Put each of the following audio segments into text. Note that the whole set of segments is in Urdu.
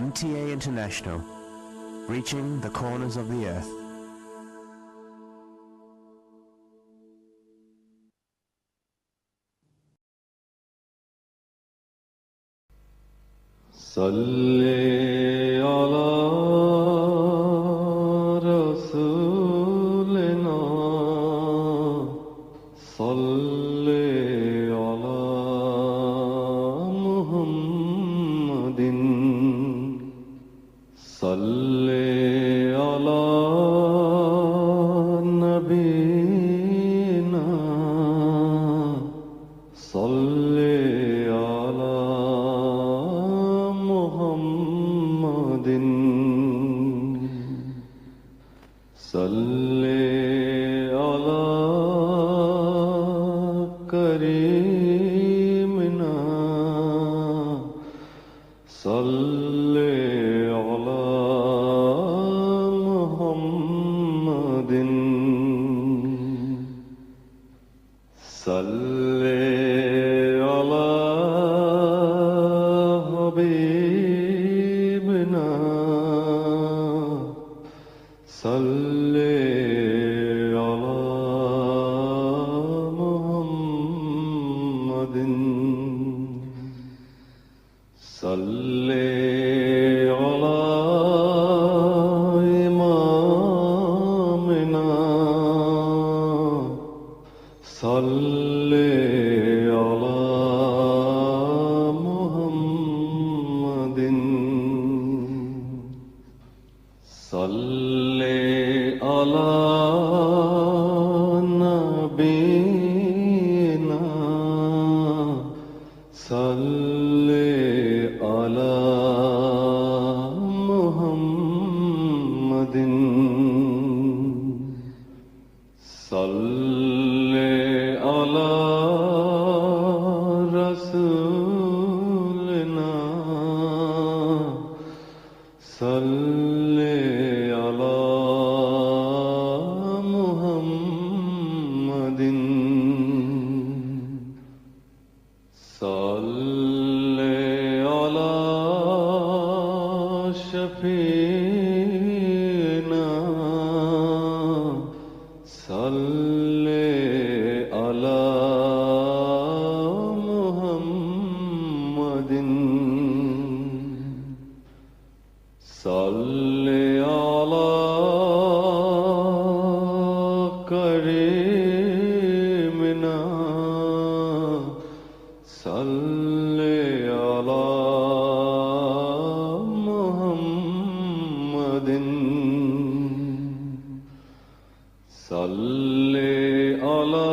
MTA International, reaching the corners of the earth. صلی علی رسولنا صلی علی محمد صلی علی نبینا صلی علی محمد صلی علی کریمنا صلی علی محمد صلی علی حبیبنا صلی علی محمد صلی علی امامنا صلی علی محمد صلی علی نبینا صلی علی محمد صلی علی رسولنا صلی علی محمد صلی علی شفیعنا صلی علی محمد صلی علی کریمنا صلی علی محمد صلی علی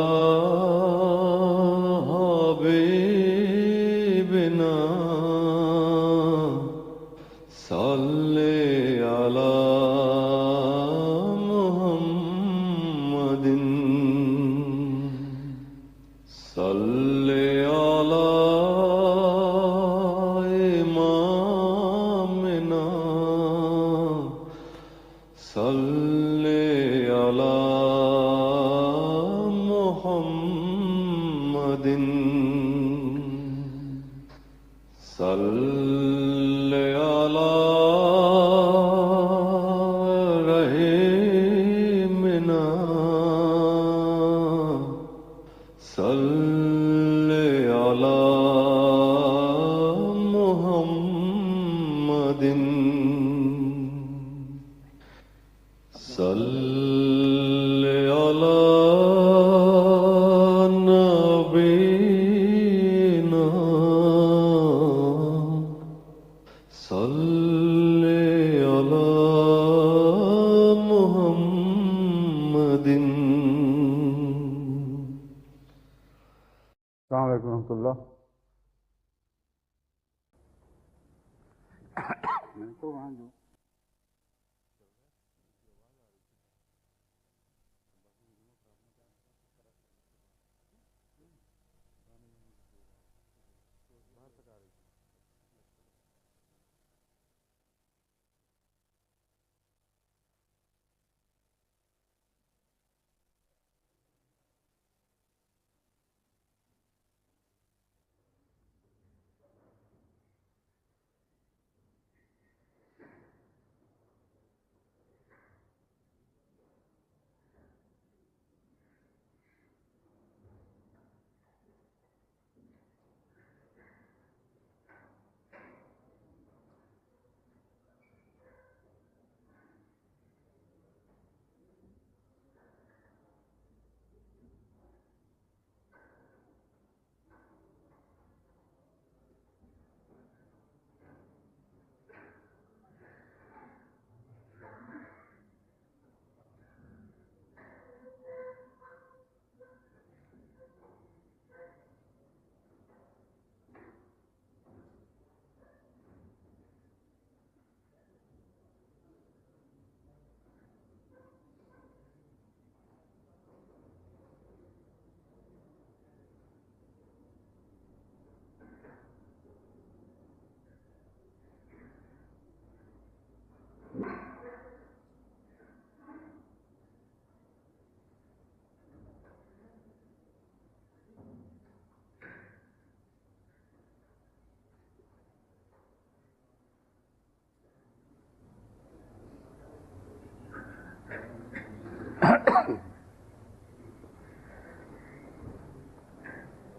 حبیبنا صلی علی محمد صلی علی امامنا صلی علی محمد صلی علی رحیمنا صلی علی محمد صلی علی نبینا صلی علی محمد. السلام علیکم ورحمۃ اللہ. میں تو وہاں جو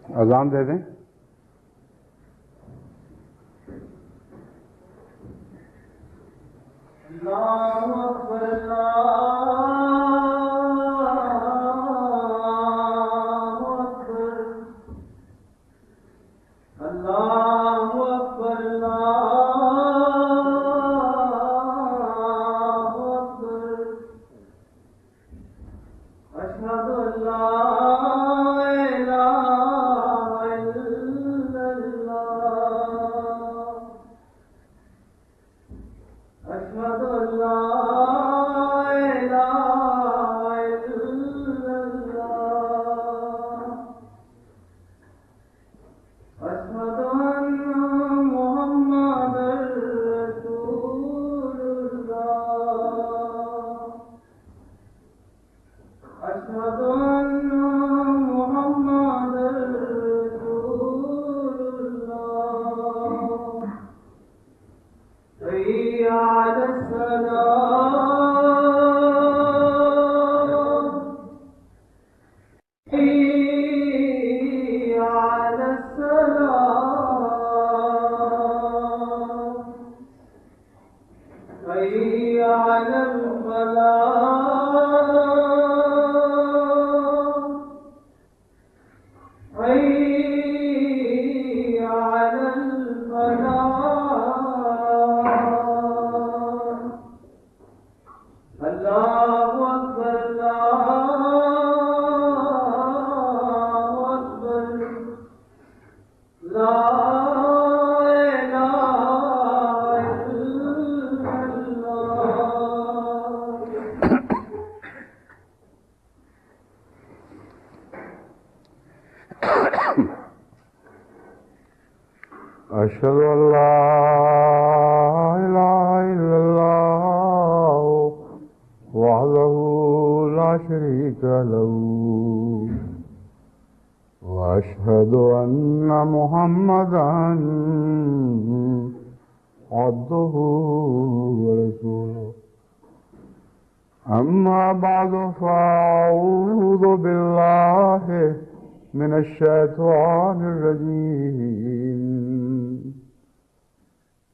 اذان دے دیں. اللہ اکبر اللہ اکبر اللہ اکبر اشہد ان لا الہ الا اللہ اشہد ان لا الہ الا اللہ اشہد ان محمد رسول اللہ اشہد ان محمد رسول اللہ حی علی الصلاۃ حی علی الصلاۃ حی علی الفلاح حی علی الفلاح اللہ اکبر اللہ اکبر لا الہ الا اللہ اشہد ان لا الہ الا اللہ وحدہ لا شریک لہ واشہد ان محمدا عبدہ ورسولہ اما بعد فاعوذ باللہ من الشیطان الرجیم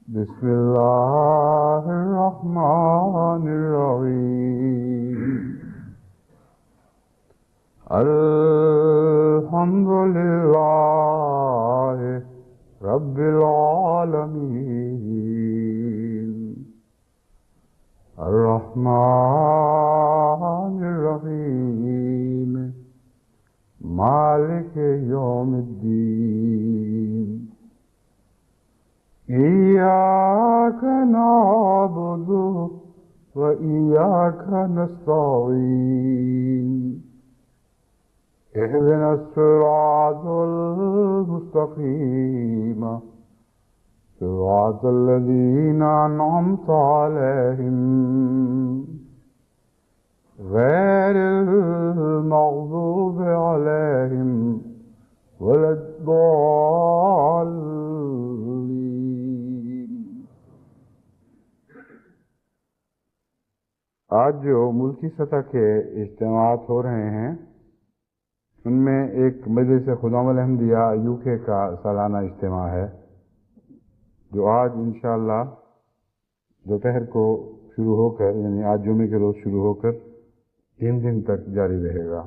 بسم اللہ الرحمن الرحیم الحمد للہ رب العالمین الرحمن الرحیم مالک یوم الدین ایاک نعبد و ایاک نستعین اهدنا الصراط المستقیم صراط الذین انعمت علیہم غیر المغضوب علیہم ولا الضالین. آج جو ملکی سطح کے اجتماعات ہو رہے ہیں ان میں ایک مجلس خدام الحمدیہ UK کا سالانہ اجتماع ہے جو آج انشاءاللہ دوپہر کو شروع ہو کر یعنی آج جمعے کے روز شروع ہو کر 3 دن تک جاری رہے گا.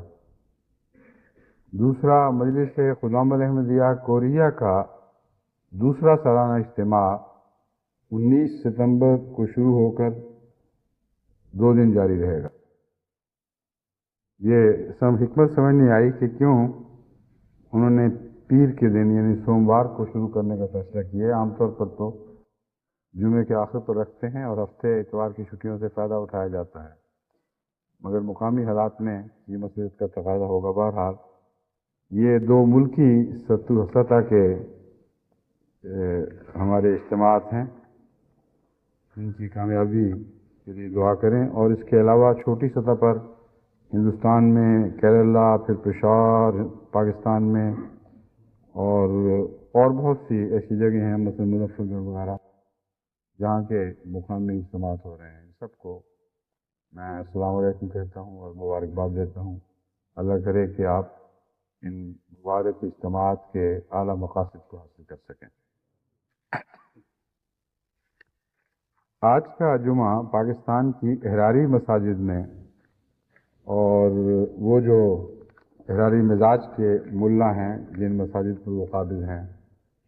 دوسرا مجلس خدام الحمدیہ کوریا کا دوسرا سالانہ اجتماع 19 ستمبر کو شروع ہو کر 2 دن جاری رہے گا. یہ حکمت سمجھ نہیں آئی کہ کیوں انہوں نے پیر کے دن یعنی سوموار کو شروع کرنے کا فیصلہ کیا ہے. عام طور پر تو جمعے کے آخر پر رکھتے ہیں اور ہفتے اتوار کی چھٹیوں سے فائدہ اٹھایا جاتا ہے، مگر مقامی حالات میں یہ مسئلہ کا تقاضا ہوگا. بہرحال یہ 2 ملکی سطح کے ہمارے اجتماعات ہیں، ان کی کامیابی کے لیے دعا کریں. اور اس کے علاوہ چھوٹی سطح پر ہندوستان میں کیرلا، پھر پشاور پاکستان میں اور بہت سی ایسی جگہیں ہیں مثلا مظفر گڑھ وغیرہ جہاں کے مقامی اجتماعات ہو رہے ہیں. سب کو میں السلام علیکم کہتا ہوں اور مبارکباد دیتا ہوں. اللہ کرے کہ آپ ان مبارک اجتماعات کے اعلیٰ مقاصد کو حاصل کر سکیں. آج کا جمعہ پاکستان کی احراری مساجد میں، اور وہ جو احراری مزاج کے ملا ہیں جن مساجد پر وہ قابض ہیں،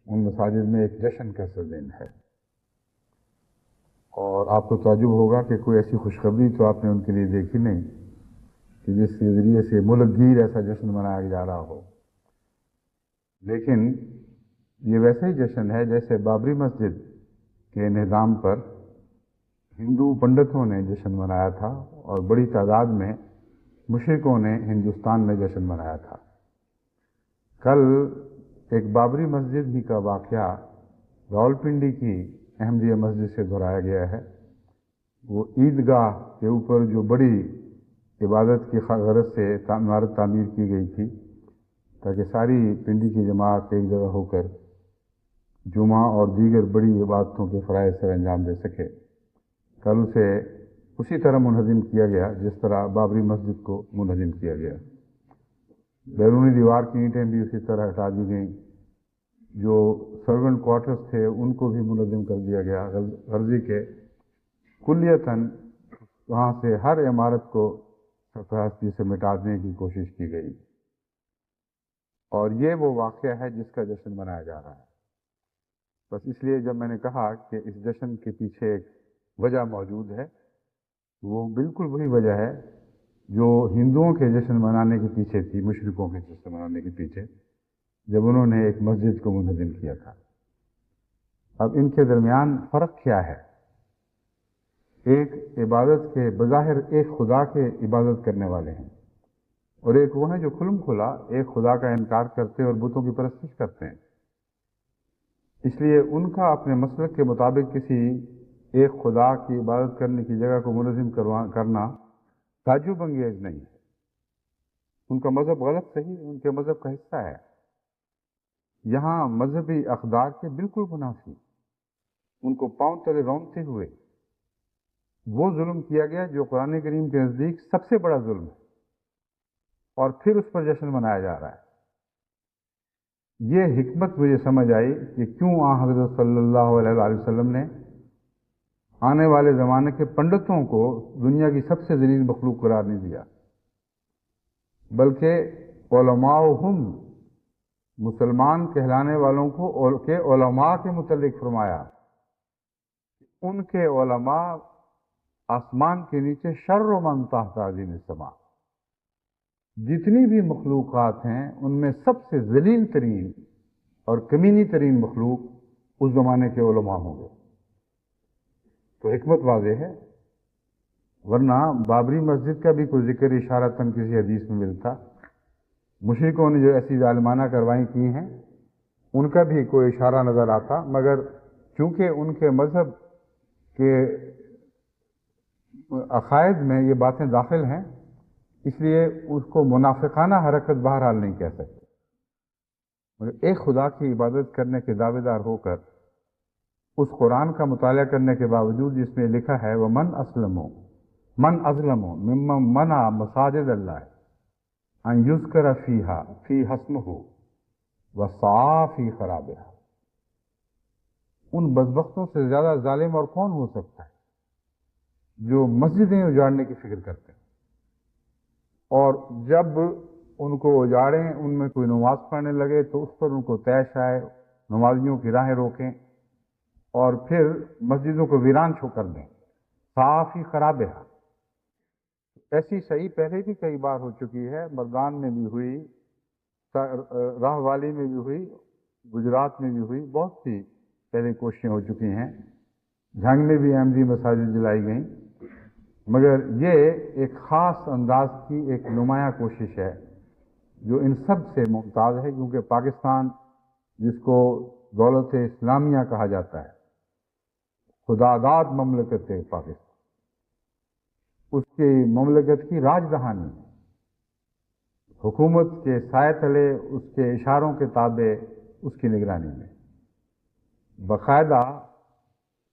ان مساجد میں ایک جشن کا سا دن ہے. اور آپ کو تعجب ہوگا کہ کوئی ایسی خوشخبری تو آپ نے ان کے لیے دیکھی نہیں کہ جس کے ذریعے سے ملک گیر ایسا جشن منایا جا رہا ہو. لیکن یہ ویسا ہی جشن ہے جیسے بابری مسجد کے انہدام پر ہندو پنڈتوں نے جشن منایا تھا اور بڑی تعداد میں مشرکوں نے ہندوستان میں جشن منایا تھا. کل ایک بابری مسجد ہی کا واقعہ راولپنڈی کی احمدیہ مسجد سے دہرایا گیا ہے. وہ عیدگاہ کے اوپر جو بڑی عبادت کی غرض سے عمارت تعمیر کی گئی تھی تاکہ ساری پنڈی کی جماعت ایک جگہ ہو کر جمعہ اور دیگر بڑی عبادتوں کے فرائض سر انجام دے سکے، کل اسے اسی طرح منہدم کیا گیا جس طرح بابری مسجد کو منہدم کیا گیا. بیرونی دیوار کی اینٹیں بھی اسی طرح ہٹا دی گئیں، جو سرونٹ کوارٹرز تھے ان کو بھی منہدم کر دیا گیا، غرضی کے کلیتاً وہاں سے ہر عمارت کو سرفراستی سے مٹانے کی کوشش کی گئی. اور یہ وہ واقعہ ہے جس کا جشن منایا جا رہا ہے. بس اس لیے جب میں نے کہا کہ اس جشن کے پیچھے ایک وجہ موجود ہے، وہ بالکل وہی وجہ ہے جو ہندوؤں کے جشن منانے کے پیچھے تھی، مشرکوں کے جشن منانے کے پیچھے، جب انہوں نے ایک مسجد کو منہدم کیا تھا. اب ان کے درمیان فرق کیا ہے؟ ایک عبادت کے بظاہر ایک خدا کے عبادت کرنے والے ہیں، اور ایک وہ ہیں جو کھلم کھلا ایک خدا کا انکار کرتے اور بتوں کی پرستش کرتے ہیں. اس لیے ان کا اپنے مسلک کے مطابق کسی ایک خدا کی عبادت کرنے کی جگہ کو منظم کرنا تعجب انگیز نہیں ہے. ان کا مذہب غلط صحیح ان کے مذہب کا حصہ ہے. یہاں مذہبی اقدار کے بالکل منافی، ان کو پاؤں تلے رونتے ہوئے وہ ظلم کیا گیا جو قرآن کریم کے نزدیک سب سے بڑا ظلم ہے، اور پھر اس پر جشن منایا جا رہا ہے. یہ حکمت مجھے سمجھ آئی کہ کیوں حضرت صلی اللہ علیہ وآلہ وسلم نے آنے والے زمانے کے پنڈتوں کو دنیا کی سب سے ذلیل مخلوق قرار نہیں دیا، بلکہ علماءہم، مسلمان کہلانے والوں کو کے علماء کے متعلق فرمایا. ان کے علماء آسمان کے نیچے شر من تحت عظیم السماء، جتنی بھی مخلوقات ہیں ان میں سب سے ذلیل ترین اور کمینی ترین مخلوق اس زمانے کے علماء ہوں گے. تو حکمت واضح ہے، ورنہ بابری مسجد کا بھی کوئی ذکر اشارتاً کسی حدیث میں ملتا. مشرکوں نے جو ایسی ظالمانہ کارروائیں کی ہیں ان کا بھی کوئی اشارہ نظر آتا، مگر چونکہ ان کے مذہب کے عقائد میں یہ باتیں داخل ہیں اس لیے اس کو منافقانہ حرکت بہرحال نہیں کہہ سکتے. مگر ایک خدا کی عبادت کرنے کے دعوے دار ہو کر اس قرآن کا مطالعہ کرنے کے باوجود جس میں لکھا ہے وَمَنْ أَظْلَمُ مِمَّنْ مَنَعَ مَسَاجِدَ اللَّهِ أَنْ يُذْكَرَ فِيهَا اسْمُهُ وَسَعَىٰ فِي خَرَابِهَا. ان بدبختوں سے زیادہ ظالم اور کون ہو سکتا ہے جو مسجدیں اجاڑنے کی فکر کرتے ہیں، اور جب ان کو اجاڑیں ان میں کوئی نماز پڑھنے لگے تو اس پر ان کو طیش آئے، نمازیوں کی راہیں روکیں اور پھر مسجدوں کو ویران چھو کر دیں. صافی خرابہ. ایسی صحیح پہلے بھی کئی بار ہو چکی ہے، مردان میں بھی ہوئی، راہ والی میں بھی ہوئی، گجرات میں بھی ہوئی، بہت سی پہلے کوششیں ہو چکی ہیں. جھنگ میں بھی احمدی مساجد جلائی گئیں، مگر یہ ایک خاص انداز کی ایک نمایاں کوشش ہے جو ان سب سے ممتاز ہے، کیونکہ پاکستان جس کو دولت اسلامیہ کہا جاتا ہے، خداداد مملکت ہے پاکستان، اس کی مملکت کی راج دہانی ہے، حکومت کے سائے تلے اس کے اشاروں کے تابع اس کی نگرانی میں. باقاعدہ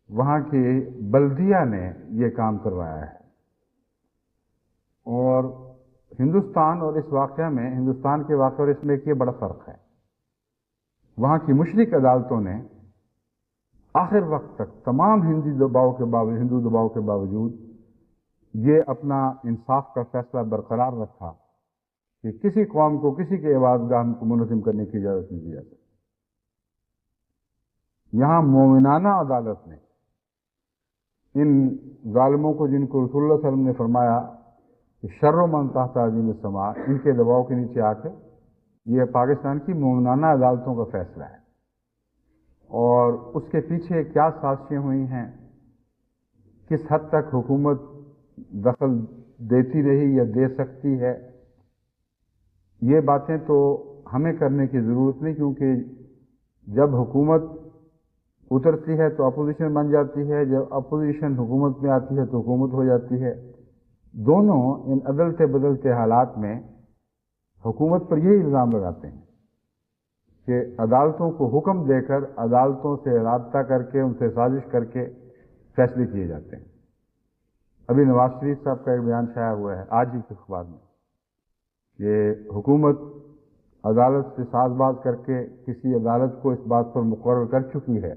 وہاں کی بلدیہ نے یہ کام کروایا ہے، اور ہندوستان اور اس واقعہ میں، ہندوستان کے واقعہ اور اس میں ایک یہ بڑا فرق ہے، وہاں کی مشرق عدالتوں نے آخر وقت تک تمام ہندو دباؤ کے باوجود یہ اپنا انصاف کا فیصلہ برقرار رکھا کہ کسی قوم کو کسی کے عبادتگاہ کو منظم کرنے کی اجازت نہیں دی جا سکتی۔ یہاں مومنانہ عدالت نے ان ظالموں کو، جن کو رسول اللہ صلی اللہ علیہ وسلم نے فرمایا کہ شر من تحت عظیم السماء، ان کے دباؤ کے نیچے آ کے، یہ پاکستان کی مومنانہ عدالتوں کا فیصلہ ہے۔ اور اس کے پیچھے کیا سازشیں ہوئی ہیں، کس حد تک حکومت دخل دیتی رہی یا دے سکتی ہے، یہ باتیں تو ہمیں کرنے کی ضرورت نہیں، کیونکہ جب حکومت اترتی ہے تو اپوزیشن بن جاتی ہے، جب اپوزیشن حکومت میں آتی ہے تو حکومت ہو جاتی ہے۔ دونوں ان عدلتے بدلتے حالات میں حکومت پر یہی الزام لگاتے ہیں کہ عدالتوں کو حکم دے کر، عدالتوں سے رابطہ کر کے، ان سے سازش کر کے فیصلے کیے جاتے ہیں۔ ابھی نواز شریف صاحب کا ایک بیان شائع ہوا ہے آج ہی کے اخبار میں، کہ حکومت عدالت سے ساز باز کر کے کسی عدالت کو اس بات پر مقرر کر چکی ہے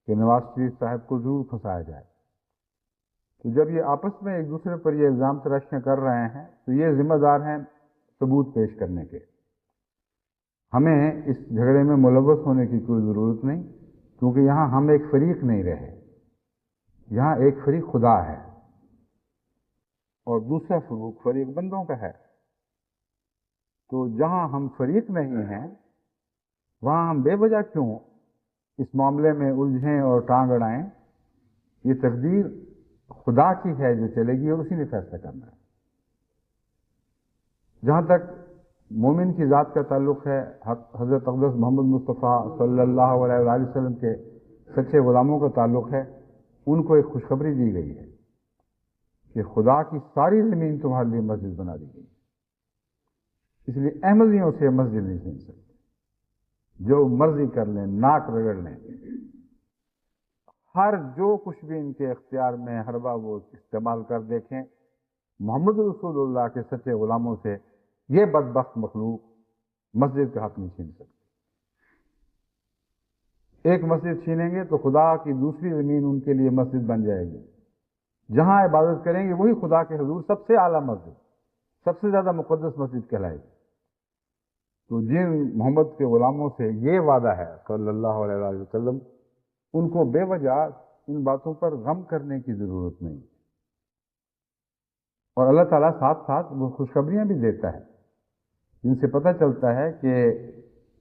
کہ نواز شریف صاحب کو ضرور پھنسایا جائے۔ تو جب یہ آپس میں ایک دوسرے پر یہ الزام تراشیاں کر رہے ہیں تو یہ ذمہ دار ہیں ثبوت پیش کرنے کے۔ ہمیں اس جھگڑے میں ملوث ہونے کی کوئی ضرورت نہیں، کیونکہ یہاں ہم ایک فریق نہیں رہے، یہاں ایک فریق خدا ہے اور دوسرا فریق بندوں کا ہے۔ تو جہاں ہم فریق نہیں ہیں وہاں ہم بے وجہ کیوں اس معاملے میں الجھیں اور ٹانگ اڑائیں؟ یہ تقدیر خدا کی ہے جو چلے گی، اور اسی نے فیصلہ کرنا ہے۔ جہاں تک مومن کی ذات کا تعلق ہے، حضرت اقدس محمد مصطفیٰ صلی اللہ علیہ وآلہ وسلم کے سچے غلاموں کا تعلق ہے، ان کو ایک خوشخبری دی گئی ہے کہ خدا کی ساری زمین تمہارے لیے مسجد بنا دی گئی، اس لیے احمدیوں سے مسجد نہیں سن سکتے، جو مرضی کر لیں، ناک رگڑ لیں، ہر جو کچھ بھی ان کے اختیار میں ہر وہ استعمال کر دیکھیں، محمد رسول اللہ کے سچے غلاموں سے یہ بدبخت مخلوق مسجد کا حق نہیں چھین سکتے۔ ایک مسجد چھینیں گے تو خدا کی دوسری زمین ان کے لیے مسجد بن جائے گی، جہاں عبادت کریں گے وہی خدا کے حضور سب سے اعلیٰ مسجد، سب سے زیادہ مقدس مسجد کہلائے گی۔ تو جن محمد کے غلاموں سے یہ وعدہ ہے صلی اللہ علیہ وآلہ وسلم، ان کو بے وجہ ان باتوں پر غم کرنے کی ضرورت نہیں، اور اللہ تعالیٰ ساتھ ساتھ وہ خوشخبریاں بھی دیتا ہے جن سے پتہ چلتا ہے کہ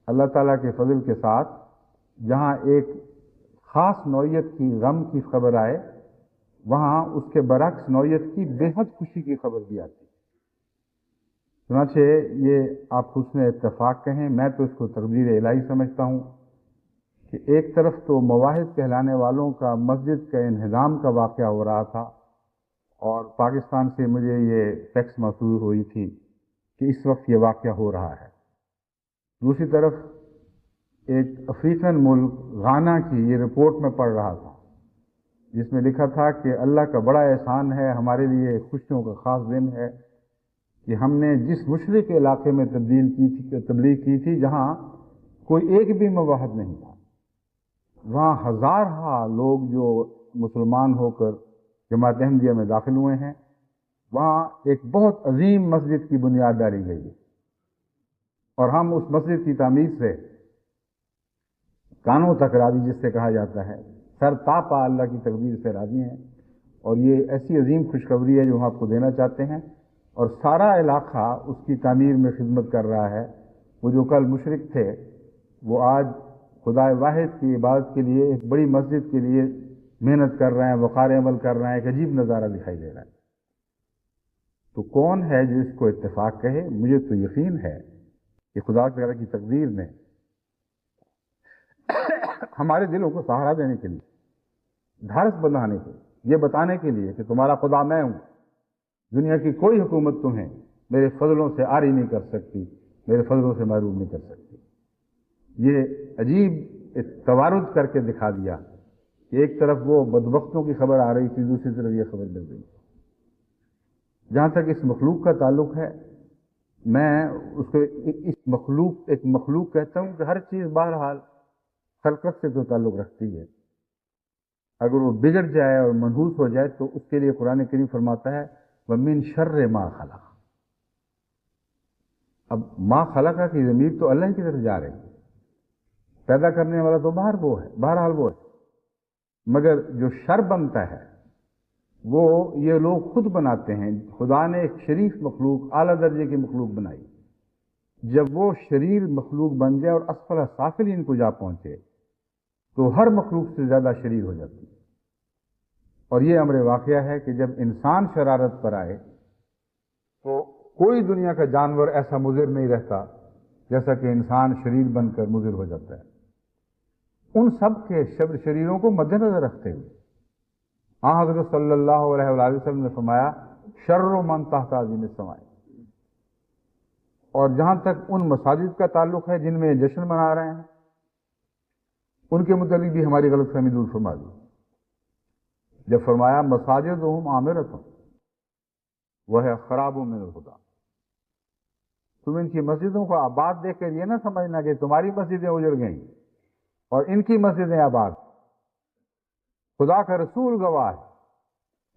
اللہ تعالیٰ کے فضل کے ساتھ جہاں ایک خاص نوعیت کی غم کی خبر آئے، وہاں اس کے برعکس نوعیت کی بے حد خوشی کی خبر بھی آتی ہے۔ چنانچہ یہ آپ حسن اتفاق کہیں، میں تو اس کو تقدیر الہی سمجھتا ہوں کہ ایک طرف تو مواحد کہلانے والوں کا مسجد کا انہدام کا واقعہ ہو رہا تھا، اور پاکستان سے مجھے یہ ٹیکس موصول ہوئی تھی کہ اس وقت یہ واقعہ ہو رہا ہے۔ دوسری طرف ایک افریقن ملک غانا کی یہ رپورٹ میں پڑھ رہا تھا جس میں لکھا تھا کہ اللہ کا بڑا احسان ہے، ہمارے لیے خوشیوں کا خاص دن ہے کہ ہم نے جس مشرق علاقے میں تبلیغ کی تھی جہاں کوئی ایک بھی مواحد نہیں تھا، وہاں ہزارہ لوگ جو مسلمان ہو کر جماعت احمدیہ میں داخل ہوئے ہیں، وہاں ایک بہت عظیم مسجد کی بنیاد ڈالی گئی ہے، اور ہم اس مسجد کی تعمیر سے کانوں تک راضی، جس سے کہا جاتا ہے سر تاپا اللہ کی تقدیر سے راضی ہیں، اور یہ ایسی عظیم خوشخبری ہے جو ہم آپ کو دینا چاہتے ہیں۔ اور سارا علاقہ اس کی تعمیر میں خدمت کر رہا ہے۔ وہ جو کل مشرک تھے وہ آج خدا واحد کی عبادت کے لیے ایک بڑی مسجد کے لیے محنت کر رہے ہیں، وقار عمل کر رہے ہیں، ایک عجیب نظارہ دکھائی دے رہا ہے۔ تو کون ہے جو اس کو اتفاق کہے؟ مجھے تو یقین ہے کہ خدا تعالیٰ کی تقدیر نے ہمارے دلوں کو سہارا دینے کے لیے، ڈھارس بندھانے کے لیے، یہ بتانے کے لیے کہ تمہارا خدا میں ہوں، دنیا کی کوئی حکومت تمہیں میرے فضلوں سے عاری نہیں کر سکتی، میرے فضلوں سے محروم نہیں کر سکتی۔ یہ عجیب توارد کر کے دکھا دیا کہ ایک طرف وہ بدبختوں کی خبر آ رہی تھی، دوسری طرف یہ خبر مل گئی۔ جہاں تک اس مخلوق کا تعلق ہے، میں اس کو ایک مخلوق کہتا ہوں کہ ہر چیز بہرحال خلقت سے تو تعلق رکھتی ہے۔ اگر وہ بگڑ جائے اور منحوس ہو جائے تو اس کے لیے قرآن کریم فرماتا ہے وَمِن شَرِّ مَا خَلَقَ۔ اب ما خلقہ کی ضمیر تو اللہ کی طرف جا رہی ہے، پیدا کرنے والا تو بہرحال وہ ہے، مگر جو شر بنتا ہے وہ یہ لوگ خود بناتے ہیں۔ خدا نے ایک شریف مخلوق، اعلیٰ درجے کی مخلوق بنائی، جب وہ شریر مخلوق بن جائے اور اسفل سافلین کو جا پہنچے تو ہر مخلوق سے زیادہ شریر ہو جاتی ہے۔ اور یہ امر واقعہ ہے کہ جب انسان شرارت پر آئے تو کوئی دنیا کا جانور ایسا مضر نہیں رہتا جیسا کہ انسان شریر بن کر مضر ہو جاتا ہے۔ ان سب کے شریروں کو مد نظر رکھتے ہوئے حضرت صلی اللہ علیہ وآلہ وسلم نے فرمایا شر من تحت عظیم السماء۔ اور جہاں تک ان مساجد کا تعلق ہے جن میں جشن منا رہے ہیں، ان کے متعلق بھی ہماری غلط فہمی دور فرما دی۔ جب فرمایا مساجدہم عامرۃ وہی خراب من الہدی، تم ان کی مسجدوں کو آباد دیکھ کر یہ نہ سمجھنا کہ تمہاری مسجدیں اجڑ گئیں اور ان کی مسجدیں آباد۔ خدا کا رسول گواہ ہے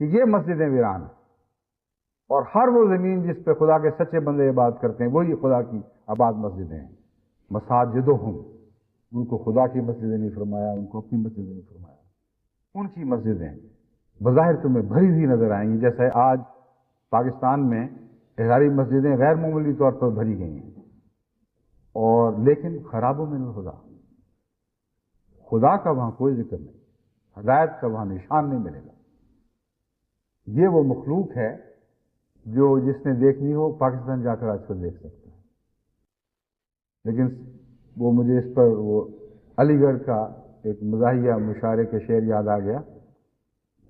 کہ یہ مسجدیں ویران ہیں، اور ہر وہ زمین جس پہ خدا کے سچے بندے عبادت کرتے ہیں وہی خدا کی آباد مسجدیں ہیں۔ مساجدہم، ان کو خدا کی مسجدیں نہیں فرمایا، ان کو اپنی مسجدیں نہیں فرمایا، ان کی مسجدیں بظاہر تمہیں بھری ہوئی نظر آئیں گی، جیسے آج پاکستان میں ہزاری مسجدیں غیر معمولی طور پر بھری گئی ہیں، اور لیکن خرابوں من الہدی، خدا کا وہاں کوئی ذکر نہیں، ہدایت کا وہاں نشان نہیں ملے گا۔ یہ وہ مخلوق ہے جو جس نے دیکھنی ہو پاکستان جا کر آج کل دیکھ سکتا ہے۔ لیکن وہ مجھے اس پر وہ علی گڑھ کا ایک مزاحیہ مشاعرے کے شعر یاد آ گیا۔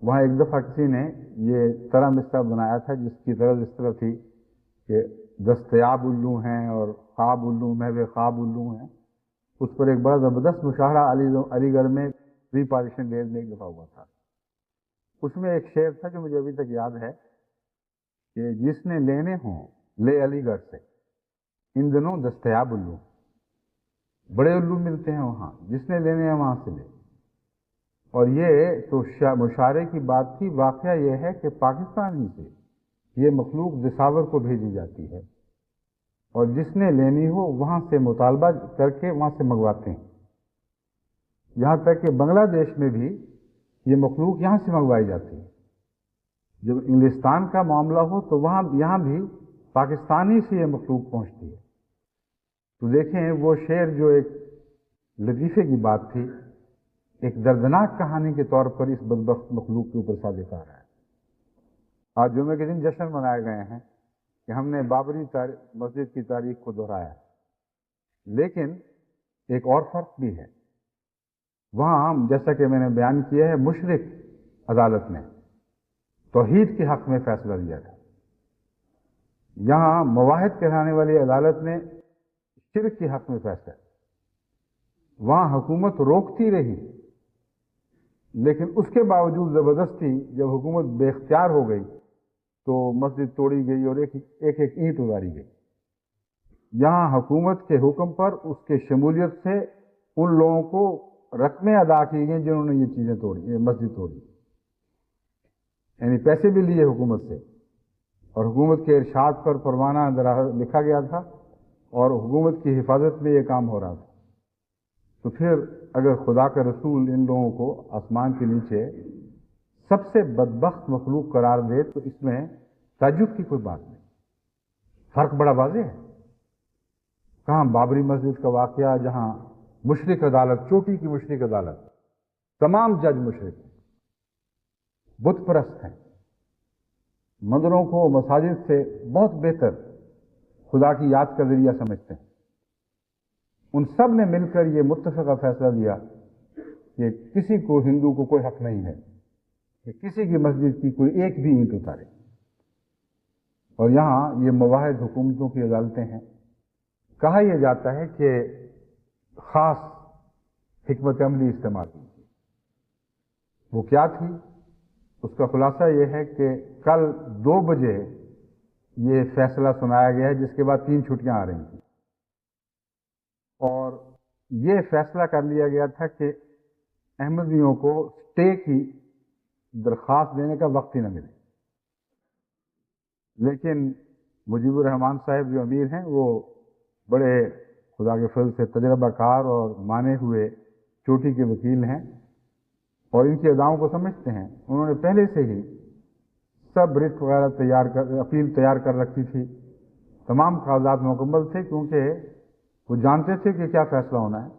وہاں ایک دفعہ کسی نے یہ طرح مصرع بنایا تھا جس کی طرز اس طرح تھی کہ دستیاب الو ہیں اور خواب الو محو خواب الو ہیں۔ اس پر ایک بڑا زبردست مشاعرہ علی گڑھ میں پری پارٹیشن ڈیز میں ایک دفعہ ہوا تھا۔ اس میں ایک شعر تھا جو مجھے ابھی تک یاد ہے کہ جس نے لینے ہوں لے علی گڑھ سے، ان دنوں دستیاب الو، بڑے الو ملتے ہیں وہاں، جس نے لینے ہیں وہاں سے لے۔ اور یہ تو مشاعرے کی بات تھی، واقعہ یہ ہے کہ پاکستان ہی سے یہ مخلوق دساور کو بھیجی جاتی ہے، اور جس نے لینی ہو وہاں سے مطالبہ کر کے وہاں سے منگواتے ہیں۔ یہاں تک کہ بنگلہ دیش میں بھی یہ مخلوق یہاں سے منگوائی جاتی ہے۔ جب انگلستان کا معاملہ ہو تو یہاں بھی پاکستانی سے یہ مخلوق پہنچتی ہے۔ تو دیکھیں وہ شعر جو ایک لطیفے کی بات تھی، ایک دردناک کہانی کے طور پر اس بدبخت مخلوق کے اوپر صادق آ رہا ہے۔ آج جمعے کے دن جشن منائے گئے ہیں کہ ہم نے بابری مسجد کی تاریخ کو دہرایا، لیکن ایک اور فرق بھی ہے۔ وہاں جیسا کہ میں نے بیان کیا ہے، مشرک عدالت نے توحید کے حق میں فیصلہ دیا تھا، یہاں مواحد کہلانے والی عدالت نے شرک کے حق میں فیصلہ۔ وہاں حکومت روکتی رہی، لیکن اس کے باوجود زبردستی جب حکومت بے اختیار ہو گئی تو مسجد توڑی گئی اور ایک ایک اینٹ اتاری گئی۔ یہاں حکومت کے حکم پر اس کے شمولیت سے ان لوگوں کو رقمیں ادا کی گئیں جنہوں نے یہ چیزیں توڑی، یہ مسجد توڑی، یعنی پیسے بھی لیے حکومت سے، اور حکومت کے ارشاد پر پروانہ لکھا گیا تھا اور حکومت کی حفاظت میں یہ کام ہو رہا تھا۔ تو پھر اگر خدا کا رسول ان لوگوں کو آسمان کے نیچے سب سے بدبخت مخلوق قرار دے تو اس میں تعجب کی کوئی بات نہیں، فرق بڑا واضح ہے۔ کہاں بابری مسجد کا واقعہ جہاں مشرک عدالت، چوٹی کی مشرک عدالت، تمام جج مشرک ہیں، بت پرست ہیں، مندروں کو مساجد سے بہت بہتر خدا کی یاد کا ذریعہ سمجھتے ہیں، ان سب نے مل کر یہ متفقہ فیصلہ دیا کہ کسی کو ہندو کو کوئی حق نہیں ہے کہ کسی کی مسجد کی کوئی ایک بھی اینٹ اتارے۔ اور یہاں یہ مواحد حکومتوں کی عدالتیں ہیں۔ کہا یہ جاتا ہے کہ خاص حکمت عملی استعمال کی، وہ کیا تھی؟ اس کا خلاصہ یہ ہے کہ کل 2 بجے یہ فیصلہ سنایا گیا ہے، جس کے بعد 3 چھٹیاں آ رہی تھیں، اور یہ فیصلہ کر لیا گیا تھا کہ احمدیوں کو اسٹے کی درخواست دینے کا وقت ہی نہ ملے. لیکن مجیب الرحمان صاحب جو امیر ہیں وہ بڑے خدا کے فضل سے تجربہ کار اور مانے ہوئے چوٹی کے وکیل ہیں، اور ان کی اداؤں کو سمجھتے ہیں. انہوں نے پہلے سے ہی سب رٹ وغیرہ اپیل تیار کر رکھی تھی، تمام کاغذات مکمل تھے، کیونکہ وہ جانتے تھے کہ کیا فیصلہ ہونا ہے.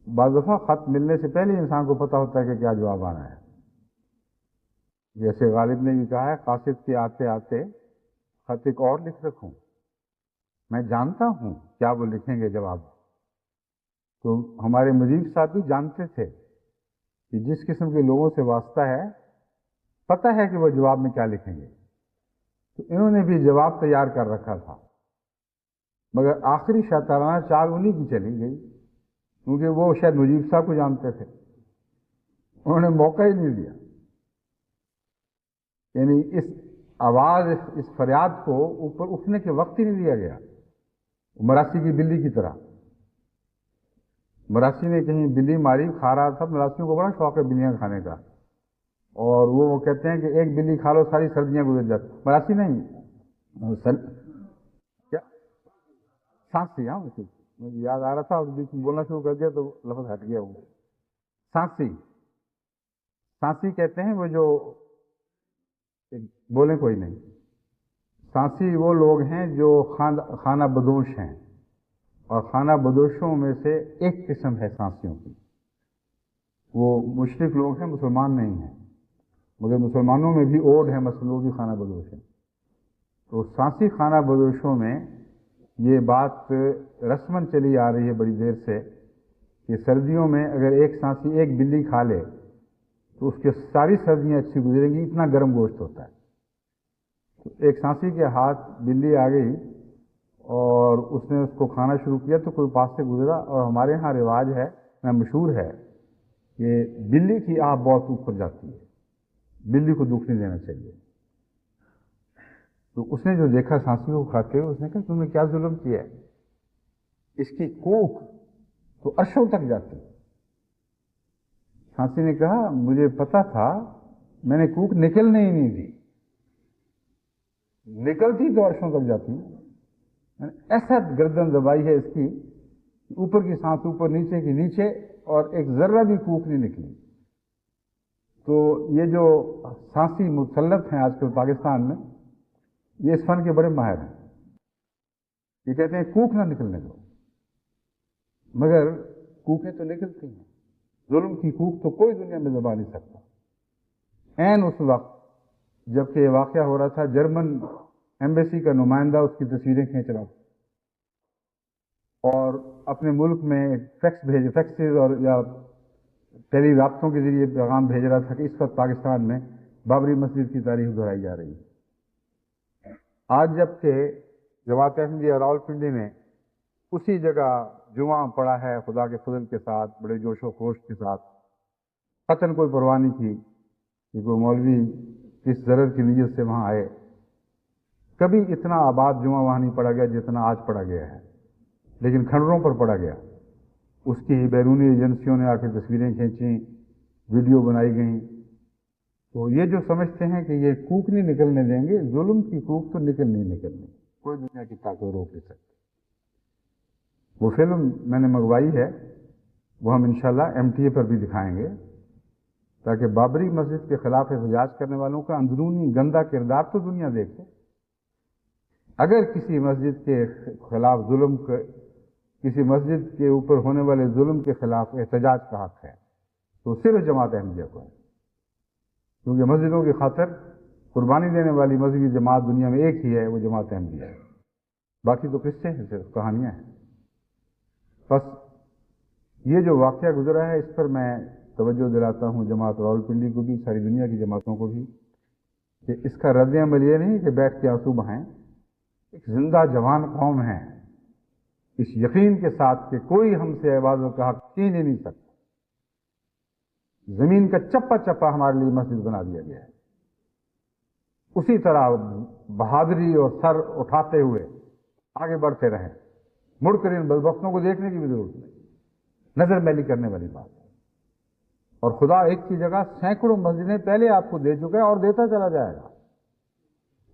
بعض دفعہ خط ملنے سے پہلے انسان کو پتہ ہوتا ہے کہ کیا جواب آنا ہے. جیسے غالب نے بھی کہا ہے، قاصد کے آتے آتے خط ایک اور لکھ رکھوں، میں جانتا ہوں کیا وہ لکھیں گے جواب. تو ہمارے مجیب صاحب بھی جانتے تھے کہ جس قسم کے لوگوں سے واسطہ ہے، پتہ ہے کہ وہ جواب میں کیا لکھیں گے. تو انہوں نے بھی جواب تیار کر رکھا تھا، مگر آخری شیطانہ چال انہی کی چلی گئی، کیونکہ وہ شاید مجیب صاحب کو جانتے تھے. انہوں نے موقع ہی نہیں دیا، یعنی اس آواز، اس فریاد کو اوپر اٹھنے کے وقت ہی نہیں دیا گیا. مراسی کی بلی کی طرح، مراسی نے کہیں بلی ماری، کھا رہا تھا. مراسیوں کو بڑا شوق ہے بلیاں کھانے کا، اور وہ کہتے ہیں کہ ایک بلی کھا لو ساری سردیاں گزر جاتی. مراسی نہیں، کیا سانسی. ہاں مجھے یاد آ رہا تھا اور بیچ میں بولنا شروع کر دیا تو لفظ ہٹ گیا. وہ سانسی، سانسی کہتے ہیں وہ جو بولیں کوئی نہیں. سانسی وہ لوگ ہیں جو خانہ بدوش ہیں، اور خانہ بدوشوں میں سے ایک قسم ہے سانسیوں کی. وہ مشرک لوگ ہیں، مسلمان نہیں ہیں، مگر مسلمانوں میں بھی اوڈ ہے، مسلموں کی خانہ بدوش ہے. تو سانسی خانہ بدوشوں میں یہ بات رسماً چلی آ رہی ہے بڑی دیر سے کہ سردیوں میں اگر ایک سانسی ایک بلی کھا لے تو اس کے ساری سردیاں اچھی گزریں گی، اتنا گرم گوشت ہوتا ہے. تو ایک سانسی کے ہاتھ بلی آ گئی اور اس نے اس کو کھانا شروع کیا، تو کوئی پاس سے گزرا، اور ہمارے ہاں رواج ہے، مشہور ہے کہ بلی کی آہ بہت اوپر جاتی ہے، بلی کو دکھ نہیں دینا چاہیے. تو اس نے جو دیکھا سانسی کو کھاتے ہوئے، اس نے کہا تم نے کیا ظلم کیا ہے، اس کی کوکھ تو عرشوں تک جاتی. سانسی نے کہا مجھے پتا تھا، میں نے کوکھ نکلنے ہی نہیں دی، نکلتی تو عرشوں تک جاتی. ایسا گردن دبائی ہے اس کی، اوپر کی سانس اوپر، نیچے کی نیچے، اور ایک ذرہ بھی کوکھ نہیں نکلی. تو یہ جو سانسی مسلط ہیں آج کل پاکستان میں، یہ اس فن کے بڑے ماہر ہیں. یہ کہتے ہیں کوکھ نہ نکلنے دو، مگر کوکھیں تو نکلتی ہیں. ظلم کی کوکھ تو کوئی دنیا میں دبا نہیں سکتا. عین اس وقت جب کہ یہ واقعہ ہو رہا تھا، جرمن ایمبیسی کا نمائندہ اس کی تصویریں کھینچ رہا اور اپنے ملک میں فیکسز اور یا ٹیلی رابطوں کے ذریعے پیغام بھیج رہا تھا کہ اس وقت پاکستان میں بابری مسجد کی تاریخ دہرائی جا رہی ہے. آج جب کہ جماعت احمدیہ راولپنڈی نے اسی جگہ جمعہ پڑھا ہے خدا کے فضل کے ساتھ، بڑے جوش و خروش کے ساتھ، قطعاً کوئی پرواہ نہیں کی کہ کوئی مولوی کس ضرر کی نیت سے وہاں آئے. کبھی اتنا آباد جمعہ وہاں نہیں پڑھا گیا جتنا آج پڑھا گیا ہے، لیکن کھنڈروں پر پڑھا گیا. اس کی بیرونی ایجنسیوں نے آ کے تصویریں کھینچیں، ویڈیو بنائی گئیں. تو یہ جو سمجھتے ہیں کہ یہ کوکھ نہیں نکلنے دیں گے، ظلم کی کوکھ تو نہیں نکلنے، کوئی دنیا کی طاقت روک نہیں سکتی. وہ فلم میں نے منگوائی ہے، وہ ہم انشاءاللہ MTA پر بھی دکھائیں گے، تاکہ بابری مسجد کے خلاف احتجاج کرنے والوں کا اندرونی گندا کردار تو دنیا دیکھے. اگر کسی مسجد کے خلاف ظلم، کسی مسجد کے اوپر ہونے والے ظلم کے خلاف احتجاج کا حق ہے تو صرف جماعت احمدیہ کو ہے، کیونکہ مسجدوں کی خاطر قربانی دینے والی مذہبی جماعت دنیا میں ایک ہی ہے، وہ جماعت احمدیہ ہے. باقی تو قصے ہیں، صرف کہانیاں ہیں. بس یہ جو واقعہ گزرا ہے اس پر میں توجہ دلاتا ہوں جماعت راولپنڈی کو بھی، ساری دنیا کی جماعتوں کو بھی، کہ اس کا رد عمل یہ نہیں کہ بیٹھ کے آنسو بہائیں. ایک زندہ جوان قوم ہے، اس یقین کے ساتھ کہ کوئی ہم سے عبادت کا حق چھین ہی نہیں سکتا. زمین کا چپا چپا ہمارے لیے مسجد بنا دیا گیا ہے. اسی طرح بہادری اور سر اٹھاتے ہوئے آگے بڑھتے رہیں. مڑ کر ان بدبختوں کو دیکھنے کی بھی ضرورت نہیں. نظر میلی کرنے والی بات ہے. اور خدا ایک کی جگہ سینکڑوں منزلیں پہلے آپ کو دے چکا ہے اور دیتا چلا جائے گا.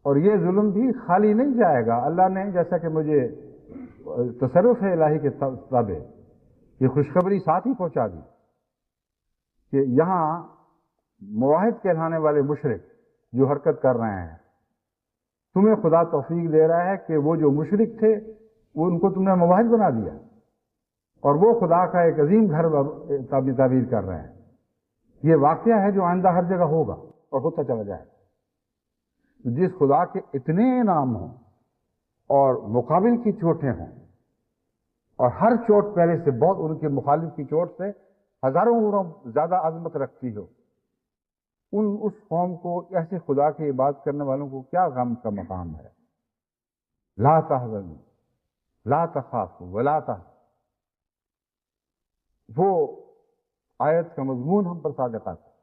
اور یہ ظلم بھی خالی نہیں جائے گا. اللہ نے جیسا کہ مجھے تصرف ہے الہی کے تابع یہ خوشخبری ساتھ ہی پہنچا دی کہ یہاں مواحد کہلانے والے مشرک جو حرکت کر رہے ہیں، تمہیں خدا توفیق دے رہا ہے کہ وہ جو مشرک تھے وہ ان کو تم نے مواحد بنا دیا اور وہ خدا کا ایک عظیم گھر تعبیر کر رہے ہیں. یہ واقعہ ہے جو آئندہ ہر جگہ ہوگا اور ہوتا چلا جائے گا. جس خدا کے اتنے انعام ہوں اور مقابل کی چوٹیں ہوں اور ہر چوٹ پہلے سے بہت ان کے مخالف کی چوٹ سے ہزاروں گنا زیادہ عظمت رکھتی ہو، اس قوم کو ایسے خدا کی عبادت کرنے والوں کو کیا غم کا مقام ہے. لا تحزنوا لا تخافوا ولا تحزنوا. وہ آیت کا مضمون ہم پر صادق آتا ہے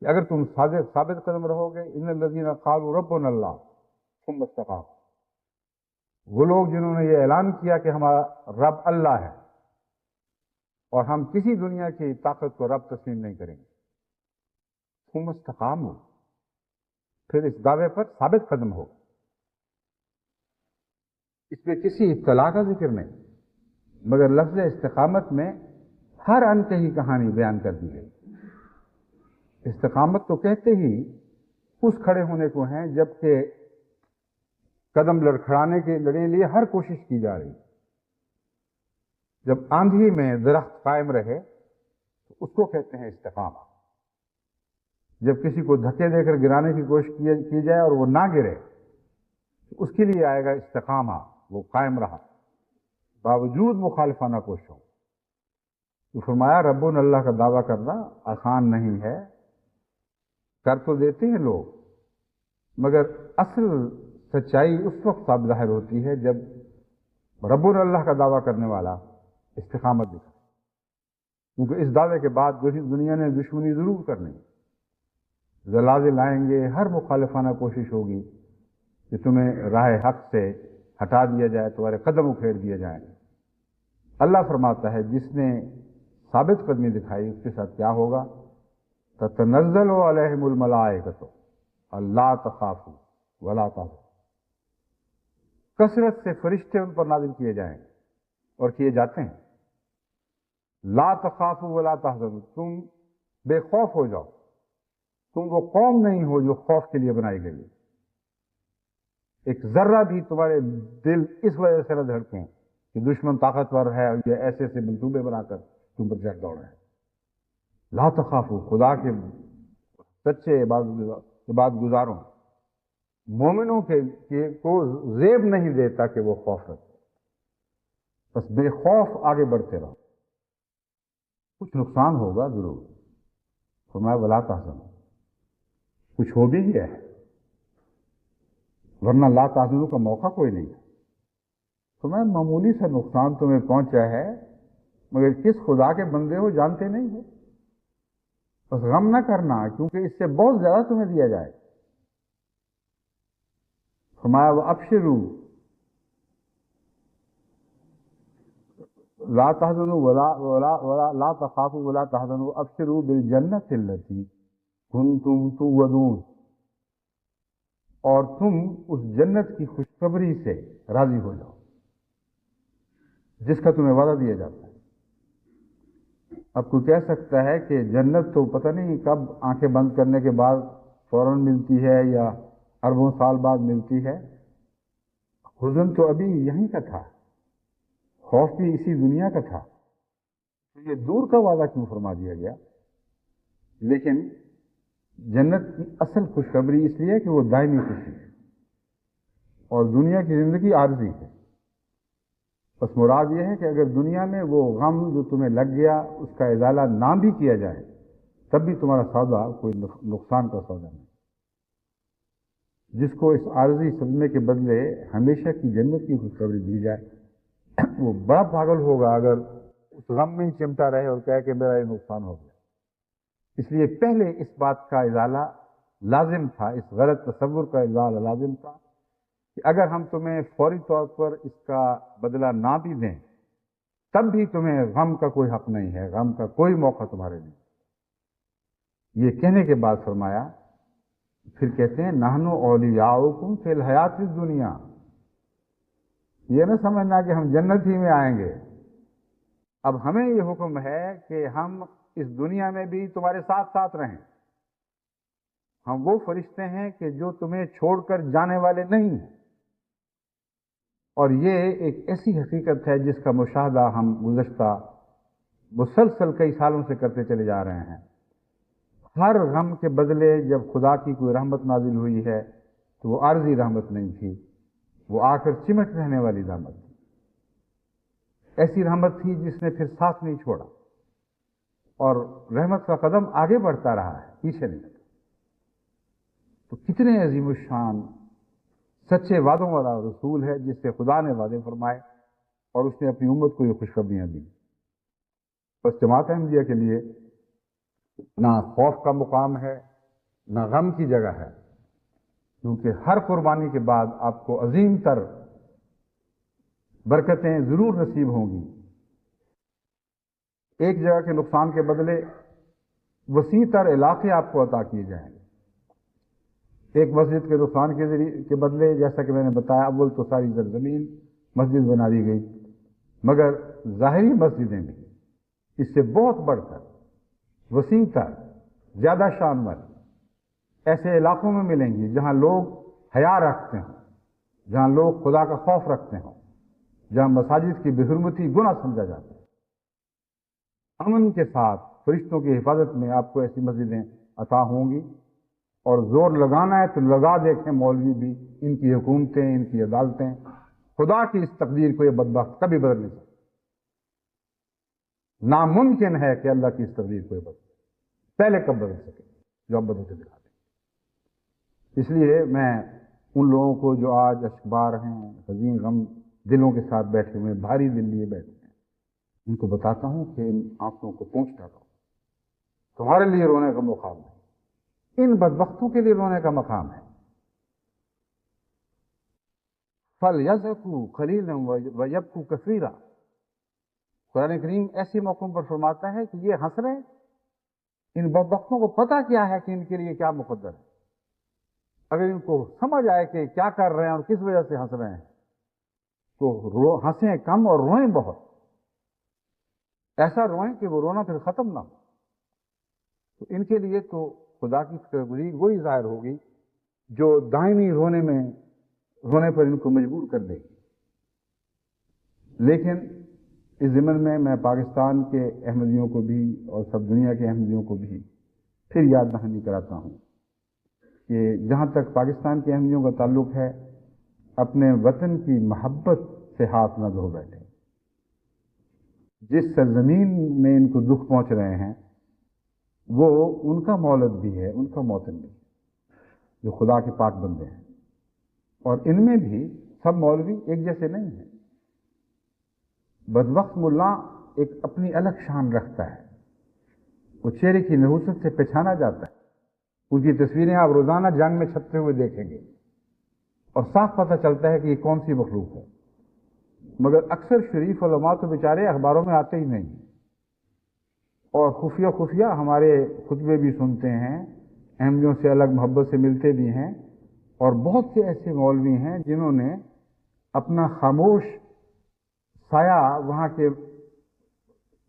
کہ اگر تم ثابت قدم رہو گے، ان الذین قالوا ربنا اللہ ثم استقاموا، وہ لوگ جنہوں نے یہ اعلان کیا کہ ہمارا رب اللہ ہے اور ہم کسی دنیا کی طاقت کو رب تسلیم نہیں کریں گے، ثم استقاموا، پھر اس دعوے پر ثابت قدم ہو. اس میں کسی اطلاع کا ذکر نہیں، مگر لفظ استقامت میں ہر ان کہی کہانی بیان کر دی گئی. استقامت تو کہتے ہی اس کھڑے ہونے کو ہیں جبکہ قدم لڑکھڑانے کے لیے ہر کوشش کی جا رہی. جب آندھی میں درخت قائم رہے تو اس کو کہتے ہیں استقامت. جب کسی کو دھکے دے کر گرانے کی کوشش کی جائے اور وہ نہ گرے تو اس کے لیے آئے گا استقامہ، وہ قائم رہا باوجود مخالفانہ کوششوں. تو فرمایا ربنا اللہ کا دعویٰ کرنا آسان نہیں ہے. کر تو دیتے ہیں لوگ، مگر اصل سچائی اس وقت ظاہر ہوتی ہے جب ربنا اللہ کا دعویٰ کرنے والا استقامت دکھائے. کیونکہ اس دعوے کے بعد دنیا نے دشمنی ضرور کرنی، زلازل آئیں گے، ہر مخالفانہ کوشش ہوگی کہ تمہیں راہ حق سے ہٹا دیا جائے، تمہارے قدم اکھیڑ دیے جائیں. اللہ فرماتا ہے جس نے ثابت قدمی دکھائی اس کے ساتھ کیا ہوگا؟ تتنزل علیہم الملائکۃ الا تخافوا ولا تحزنوا. کثرت سے فرشتے ان پر نازل کیے جائیں اور کیے جاتے ہیں. لا تخافوا ولا تحزنوا، تم بے خوف ہو جاؤ. تم وہ قوم نہیں ہو جو خوف کے لیے بنائی گئی ہے. ایک ذرہ بھی تمہارے دل اس وجہ سے نہ دھڑکیں کہ دشمن طاقتور ہے اور یہ ایسے ایسے منصوبے بنا کر تم پر چڑھ دوڑ رہے ہیں. لا تخافوا، خدا کے سچے عبادت گزاروں مومنوں کو زیب نہیں دیتا کہ وہ خوف رکھتے. بس بے خوف آگے بڑھتے رہو. کچھ نقصان ہوگا ضرور، فرمایا ولا تحزنوا، کچھ ہو بھی گیا ہے ورنہ لا تحزنوا کا موقع کوئی نہیں ہے. فرمایا معمولی سا نقصان تمہیں پہنچا ہے مگر کس خدا کے بندے ہو جانتے نہیں ہو. بس غم نہ کرنا کیونکہ اس سے بہت زیادہ تمہیں دیا جائے. فرمایا وابشروا لا تحزنوا ولا لا تخافوا ولا تحزنوا ابشروا بالجنۃ التي کنتم توعدون، اور تم اس جنت کی خوشخبری سے راضی ہو جاؤ جس کا تمہیں وعدہ دیا جاتا ہے. اب کوئی کہہ سکتا ہے کہ جنت تو پتہ نہیں کب آنکھیں بند کرنے کے بعد فوراً ملتی ہے یا اربوں سال بعد ملتی ہے. حزن تو ابھی یہیں کا تھا، خوف بھی اسی دنیا کا تھا، تو یہ دور کا وعدہ کیوں فرما دیا گیا؟ لیکن جنت کی اصل خوشخبری اس لیے کہ وہ دائمی خوشی ہے اور دنیا کی زندگی عارضی ہے. بس مراد یہ ہے کہ اگر دنیا میں وہ غم جو تمہیں لگ گیا اس کا ازالہ نہ بھی کیا جائے تب بھی تمہارا سودا کوئی نقصان کا سودا نہیں. جس کو اس عارضی صدمے کے بدلے ہمیشہ کی جنت کی خوشخبری دی جائے وہ بڑا پاگل ہوگا اگر اس غم میں ہی چمٹا رہے اور کہے کہ میرا یہ نقصان ہو گیا. اس لیے پہلے اس بات کا ازالہ لازم تھا، اس غلط تصور کا ازالہ لازم تھا کہ اگر ہم تمہیں فوری طور پر اس کا بدلہ نہ بھی دیں تب بھی تمہیں غم کا کوئی حق نہیں ہے، غم کا کوئی موقع تمہارے نہیں۔ یہ کہنے کے بعد فرمایا، پھر کہتے ہیں نحن اولیاؤکم فی الحیات الدنیا، یہ نہ سمجھنا کہ ہم جنت ہی میں آئیں گے، اب ہمیں یہ حکم ہے کہ ہم اس دنیا میں بھی تمہارے ساتھ ساتھ رہیں، ہم وہ فرشتے ہیں کہ جو تمہیں چھوڑ کر جانے والے نہیں ہیں۔ اور یہ ایک ایسی حقیقت ہے جس کا مشاہدہ ہم گزشتہ مسلسل کئی سالوں سے کرتے چلے جا رہے ہیں۔ ہر غم کے بدلے جب خدا کی کوئی رحمت نازل ہوئی ہے تو وہ عارضی رحمت نہیں تھی، وہ آ کر چمٹ رہنے والی رحمت تھی، ایسی رحمت تھی جس نے پھر ساتھ نہیں چھوڑا، اور رحمت کا قدم آگے بڑھتا رہا ہے، پیچھے نہیں۔ تو کتنے عظیم الشان سچے وعدوں والا رسول ہے جس سے خدا نے وعدے فرمائے اور اس نے اپنی امت کو یہ خوشخبریاں دیں۔ بس جماعت احمدیہ کے لیے نہ خوف کا مقام ہے نہ غم کی جگہ ہے، کیونکہ ہر قربانی کے بعد آپ کو عظیم تر برکتیں ضرور نصیب ہوں گی۔ ایک جگہ کے نقصان کے بدلے وسیع تر علاقے آپ کو عطا کیے جائیں گے۔ ایک مسجد کے نقصان کے بدلے جیسا کہ میں نے بتایا، اول تو ساری زمین مسجد بنا دی گئی، مگر ظاہری مسجدیں بھی اس سے بہت بڑھ کر وسیع تر زیادہ شان والی ایسے علاقوں میں ملیں گی جہاں لوگ حیا رکھتے ہوں، جہاں لوگ خدا کا خوف رکھتے ہوں، جہاں مساجد کی بے حرمتی گناہ سمجھا جاتا ہے۔ امن کے ساتھ فرشتوں کی حفاظت میں آپ کو ایسی مسجدیں عطا ہوں گی، اور زور لگانا ہے تو لگا دیکھیں مولوی بھی، ان کی حکومتیں، ان کی عدالتیں، خدا کی اس تقدیر کو یہ بدبخت کبھی بدل نہیں سکتے۔ ناممکن ہے کہ اللہ کی اس تقدیر کو یہ بدل، پہلے کب بدل سکے جو اب بدل کے دکھا دیں۔ اس لیے میں ان لوگوں کو جو آج اشکبار ہیں، حزین غم دلوں کے ساتھ بیٹھے ہوئے، بھاری دل لیے بیٹھے ہیں، ان کو بتاتا ہوں کہ ان آنکھوں کو پہنچتا رہو، تمہارے لیے رونے کا مقام ہے، ان بدبختوں کے لیے رونے کا مقام ہے۔ فَلْيَضْحَكُوا قَلِيلًا وَيَبْكُوا كَثِيرًا، قرآن کریم ایسے موقعوں پر فرماتا ہے کہ یہ ہنس رہے ہیں، ان بدبختوں کو پتہ کیا ہے کہ ان کے لیے کیا مقدر ہے۔ اگر ان کو سمجھ آئے کہ کیا کر رہے ہیں اور کس وجہ سے ہنس رہے ہیں تو ہنسیں کم اور روئیں بہت، ایسا روئیں کہ وہ رونا پھر ختم نہ ہو۔ تو ان کے لیے تو خدا کی تقدیر وہی ظاہر ہوگی جو دائمی رونے پر ان کو مجبور کر دے گی۔ لیکن اس ضمن میں پاکستان کے احمدیوں کو بھی اور سب دنیا کے احمدیوں کو بھی پھر یاد دہانی کراتا ہوں کہ جہاں تک پاکستان کے احمدیوں کا تعلق ہے، اپنے وطن کی محبت سے ہاتھ نہ دھو بیٹھے۔ جس سرزمین میں ان کو دکھ پہنچ رہے ہیں وہ ان کا مولد بھی ہے، ان کا موطن بھی ہے، جو خدا کے پاک بندے ہیں، اور ان میں بھی سب مولوی ایک جیسے نہیں ہیں۔ بدبخت ملا ایک اپنی الگ شان رکھتا ہے، وہ چہرے کی نحوست سے پہچانا جاتا ہے، ان کی تصویریں آپ روزانہ جنگ میں چھپتے ہوئے دیکھیں گے اور صاف پتہ چلتا ہے کہ یہ کون سی مخلوق ہے۔ مگر اکثر شریف علماء تو بیچارے اخباروں میں آتے ہی نہیں، اور خفیہ ہمارے خطبے بھی سنتے ہیں، احمدیوں سے الگ محبت سے ملتے بھی ہیں، اور بہت سے ایسے مولوی ہیں جنہوں نے اپنا خاموش سایہ وہاں کے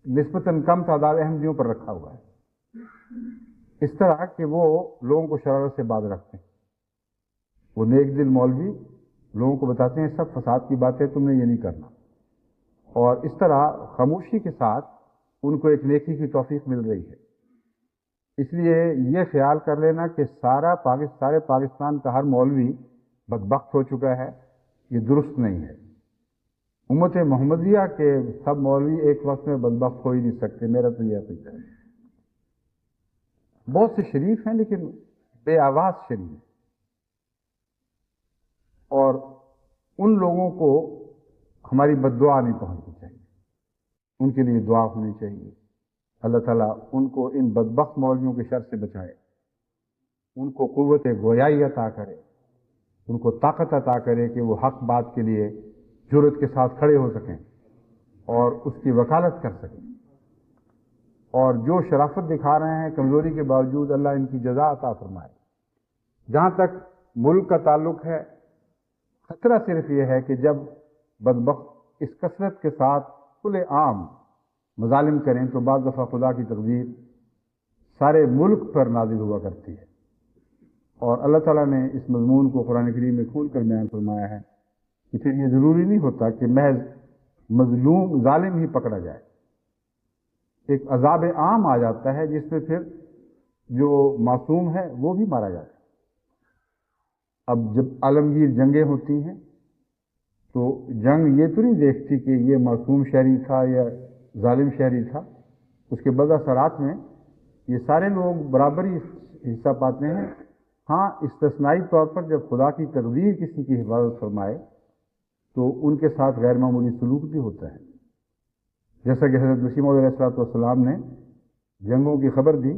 نسبتاً کم تعداد احمدیوں پر رکھا ہوا ہے، اس طرح کہ وہ لوگوں کو شرارت سے باز رکھتے ہیں۔ وہ نیک دل مولوی لوگوں کو بتاتے ہیں سب فساد کی باتیں تم نے یہ نہیں کرنا، اور اس طرح خاموشی کے ساتھ ان کو ایک نیکی کی توفیق مل رہی ہے۔ اس لیے یہ خیال کر لینا کہ سارے پاکستان کا ہر مولوی بدبخت ہو چکا ہے، یہ درست نہیں ہے۔ امت محمدیہ کے سب مولوی ایک وقت میں بدبخت ہو ہی نہیں سکتے، میرا تو یہ عقیدہ ہے۔ بہت سے شریف ہیں لیکن بے آواز شریف ہیں، اور ان لوگوں کو ہماری بد دعا نہیں پہنچنی چاہیے، ان کے لیے دعا ہونی چاہیے۔ اللہ تعالیٰ ان کو ان بدبخت مولویوں کے شر سے بچائے۔ ان کو قوت گویائی عطا کرے، ان کو طاقت عطا کرے کہ وہ حق بات کے لیے جرأت کے ساتھ کھڑے ہو سکیں اور اس کی وکالت کر سکیں، اور جو شرافت دکھا رہے ہیں کمزوری کے باوجود اللہ ان کی جزا عطا فرمائے۔ جہاں تک ملک کا تعلق ہے، خطرہ صرف یہ ہے کہ جب بدبخت اس کثرت کے ساتھ کھلے عام مظالم کریں تو بعض دفعہ خدا کی تقدیر سارے ملک پر نازل ہوا کرتی ہے، اور اللہ تعالیٰ نے اس مضمون کو قرآن کریم میں کھول کر بیان فرمایا ہے کہ پھر یہ ضروری نہیں ہوتا کہ محض مظلوم ظالم ہی پکڑا جائے، ایک عذاب عام آ جاتا ہے جس میں پھر جو معصوم ہے وہ بھی مارا جاتا ہے۔ اب جب عالمگیر جنگیں ہوتی ہیں تو جنگ یہ تو نہیں دیکھتی کہ یہ معصوم شہری تھا یا ظالم شہری تھا، اس کے بعد اثرات میں یہ سارے لوگ برابری حصہ پاتے ہیں۔ ہاں، استثنائی طور پر جب خدا کی تقدیر کسی کی حفاظت فرمائے تو ان کے ساتھ غیر معمولی سلوک بھی ہوتا ہے، جیسا کہ حضرت مسیح موعود علیہ السلام نے جنگوں کی خبر دی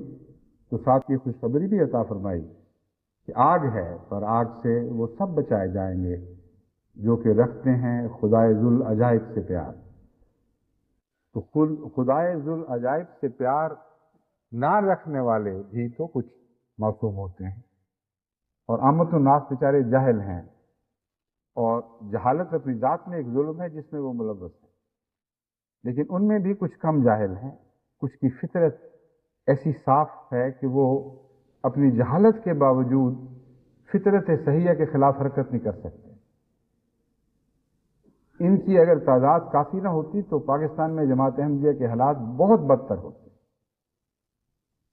تو ساتھ یہ خوشخبری بھی عطا فرمائی کہ آگ ہے، پر آگ سے وہ سب بچائے جائیں گے جو کہ رکھتے ہیں خدائے ذوالعجائب سے پیار۔ تو خدائے ذوالعجائب سے پیار نہ رکھنے والے بھی تو کچھ معصوم ہوتے ہیں، اور عامت الناس بیچارے جاہل ہیں، اور جہالت اپنی ذات میں ایک ظلم ہے جس میں وہ ملوث ہیں، لیکن ان میں بھی کچھ کم جاہل ہیں، کچھ کی فطرت ایسی صاف ہے کہ وہ اپنی جہالت کے باوجود فطرت صحیحہ کے خلاف حرکت نہیں کر سکتے۔ ان کی اگر تعداد کافی نہ ہوتی تو پاکستان میں جماعت احمدیہ کے حالات بہت بدتر ہوتے۔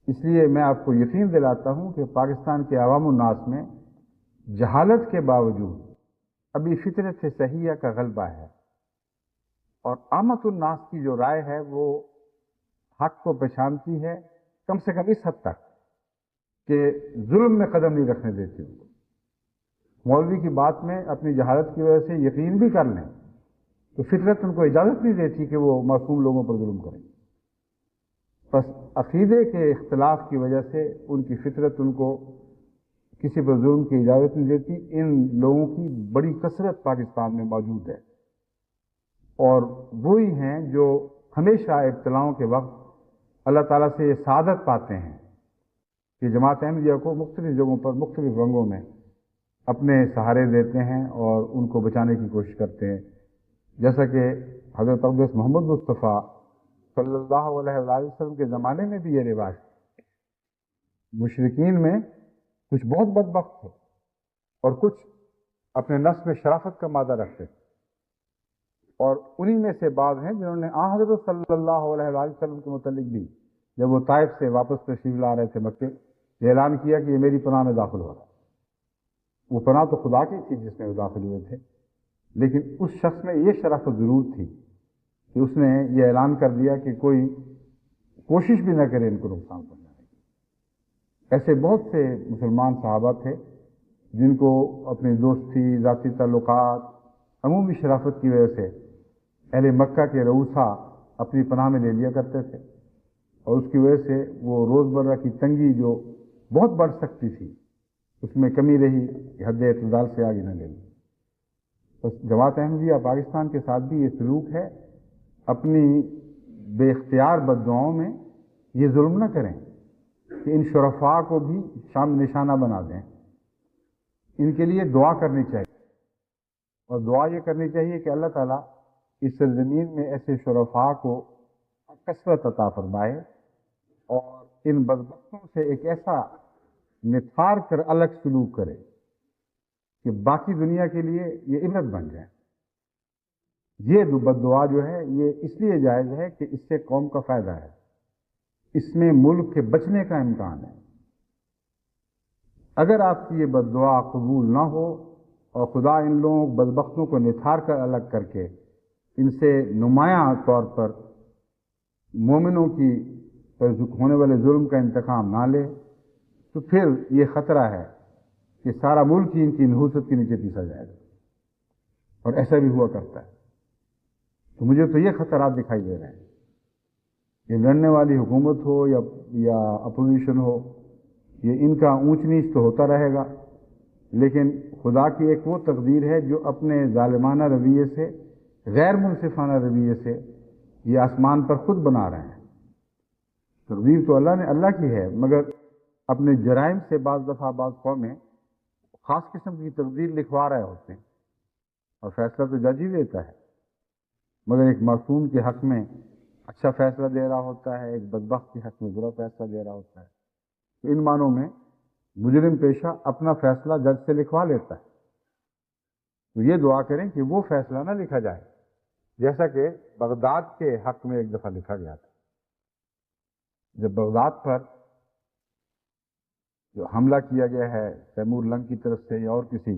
اس لیے میں آپ کو یقین دلاتا ہوں کہ پاکستان کے عوام الناس میں جہالت کے باوجود ابھی فطرت صحیحہ کا غلبہ ہے، اور عامت الناس کی جو رائے ہے وہ حق کو پہچانتی ہے، کم سے کم اس حد تک کہ ظلم میں قدم نہیں رکھنے دیتی ان کو۔ مولوی کی بات میں اپنی جہالت کی وجہ سے یقین بھی کر لیں تو فطرت ان کو اجازت نہیں دیتی کہ وہ معصوم لوگوں پر ظلم کریں، بس عقیدے کے اختلاف کی وجہ سے ان کی فطرت ان کو کسی پر ظلم کی اجازت نہیں دیتی۔ ان لوگوں کی بڑی کثرت پاکستان میں موجود ہے، اور وہی ہیں جو ہمیشہ ابتلاؤں کے وقت اللہ تعالیٰ سے یہ سعادت پاتے ہیں کہ جماعت احمدیہ کو مختلف جگہوں پر مختلف رنگوں میں اپنے سہارے دیتے ہیں اور ان کو بچانے کی کوشش کرتے ہیں، جیسا کہ حضرت اقدس محمد مصطفیٰ صلی اللہ علیہ وآلہ وسلم کے زمانے میں بھی یہ رواج ہے۔ مشرکین میں کچھ بہت بدبخت تھے اور کچھ اپنے نفس میں شرافت کا مادہ رکھتے تھے، اور انہی میں سے بعض ہیں جنہوں نے حضرت صلی اللہ علیہ وآلہ وسلم کے متعلق بھی جب وہ طائف سے واپس تشریف لا رہے تھے مکے، یہ اعلان کیا کہ یہ میری پناہ میں داخل ہو رہا ہے۔ وہ پناہ تو خدا کی تھی جس میں وہ داخل ہوئے تھے، لیکن اس شخص میں یہ شرافت ضرور تھی کہ اس نے یہ اعلان کر دیا کہ کوئی کوشش بھی نہ کرے ان کو نقصان پہنچانے کی۔ ایسے بہت سے مسلمان صحابہ تھے جن کو اپنی دوستی، ذاتی تعلقات، عمومی شرافت کی وجہ سے اہل مکہ کے رؤسا اپنی پناہ میں لے لیا کرتے تھے، اور اس کی وجہ سے وہ روزمرہ کی تنگی جو بہت بڑھ سکتی تھی اس میں کمی رہی، حد اعتدال سے آگے نہ گئی۔ بس جماعت احمدیہ پاکستان کے ساتھ بھی یہ سلوک ہے، اپنی بے اختیار بددعاؤں میں یہ ظلم نہ کریں کہ ان شرفاء کو بھی شام نشانہ بنا دیں۔ ان کے لیے دعا کرنی چاہیے، اور دعا یہ کرنی چاہیے کہ اللہ تعالیٰ اس سرزمین میں ایسے شرفاء کو کثرت عطا فرمائے، اور ان بدبختوں سے ایک ایسا نتھار کر الگ سلوک کرے کہ باقی دنیا کے لیے یہ عبرت بن جائے۔ یہ بد دعا جو ہے یہ اس لیے جائز ہے کہ اس سے قوم کا فائدہ ہے، اس میں ملک کے بچنے کا امکان ہے۔ اگر آپ کی یہ بد دعا قبول نہ ہو اور خدا ان لوگوں بدبختوں کو نتھار کر الگ کر کے ان سے نمایاں طور پر مومنوں کی پر ہونے والے ظلم کا انتقام نہ لے تو پھر یہ خطرہ ہے کہ سارا ملک ہی ان کی نحوست کے نیچے پیسا جائے گا، اور ایسا بھی ہوا کرتا ہے۔ تو مجھے تو یہ خطرات دکھائی دے رہے ہیں، یہ لڑنے والی حکومت ہو یا اپوزیشن ہو یہ ان کا اونچ نیچ تو ہوتا رہے گا، لیکن خدا کی ایک وہ تقدیر ہے جو اپنے ظالمانہ رویے سے، غیر منصفانہ رویے سے یہ آسمان پر خود بنا رہے ہیں۔ تقدیر تو اللہ کی ہے، مگر اپنے جرائم سے بعض دفعہ بعض قومیں خاص قسم کی تقدیر لکھوا رہے ہوتے ہیں، اور فیصلہ تو جج ہی دیتا ہے، مگر ایک معصوم کے حق میں اچھا فیصلہ دے رہا ہوتا ہے، ایک بدبخت کے حق میں برا فیصلہ دے رہا ہوتا ہے۔ تو ان معنوں میں مجرم پیشہ اپنا فیصلہ جج سے لکھوا لیتا ہے۔ تو یہ دعا کریں کہ وہ فیصلہ نہ لکھا جائے جیسا کہ بغداد کے حق میں ایک دفعہ لکھا گیا تھا، جب بغداد پر جو حملہ کیا گیا ہے تیمور لنگ کی طرف سے یا اور کسی،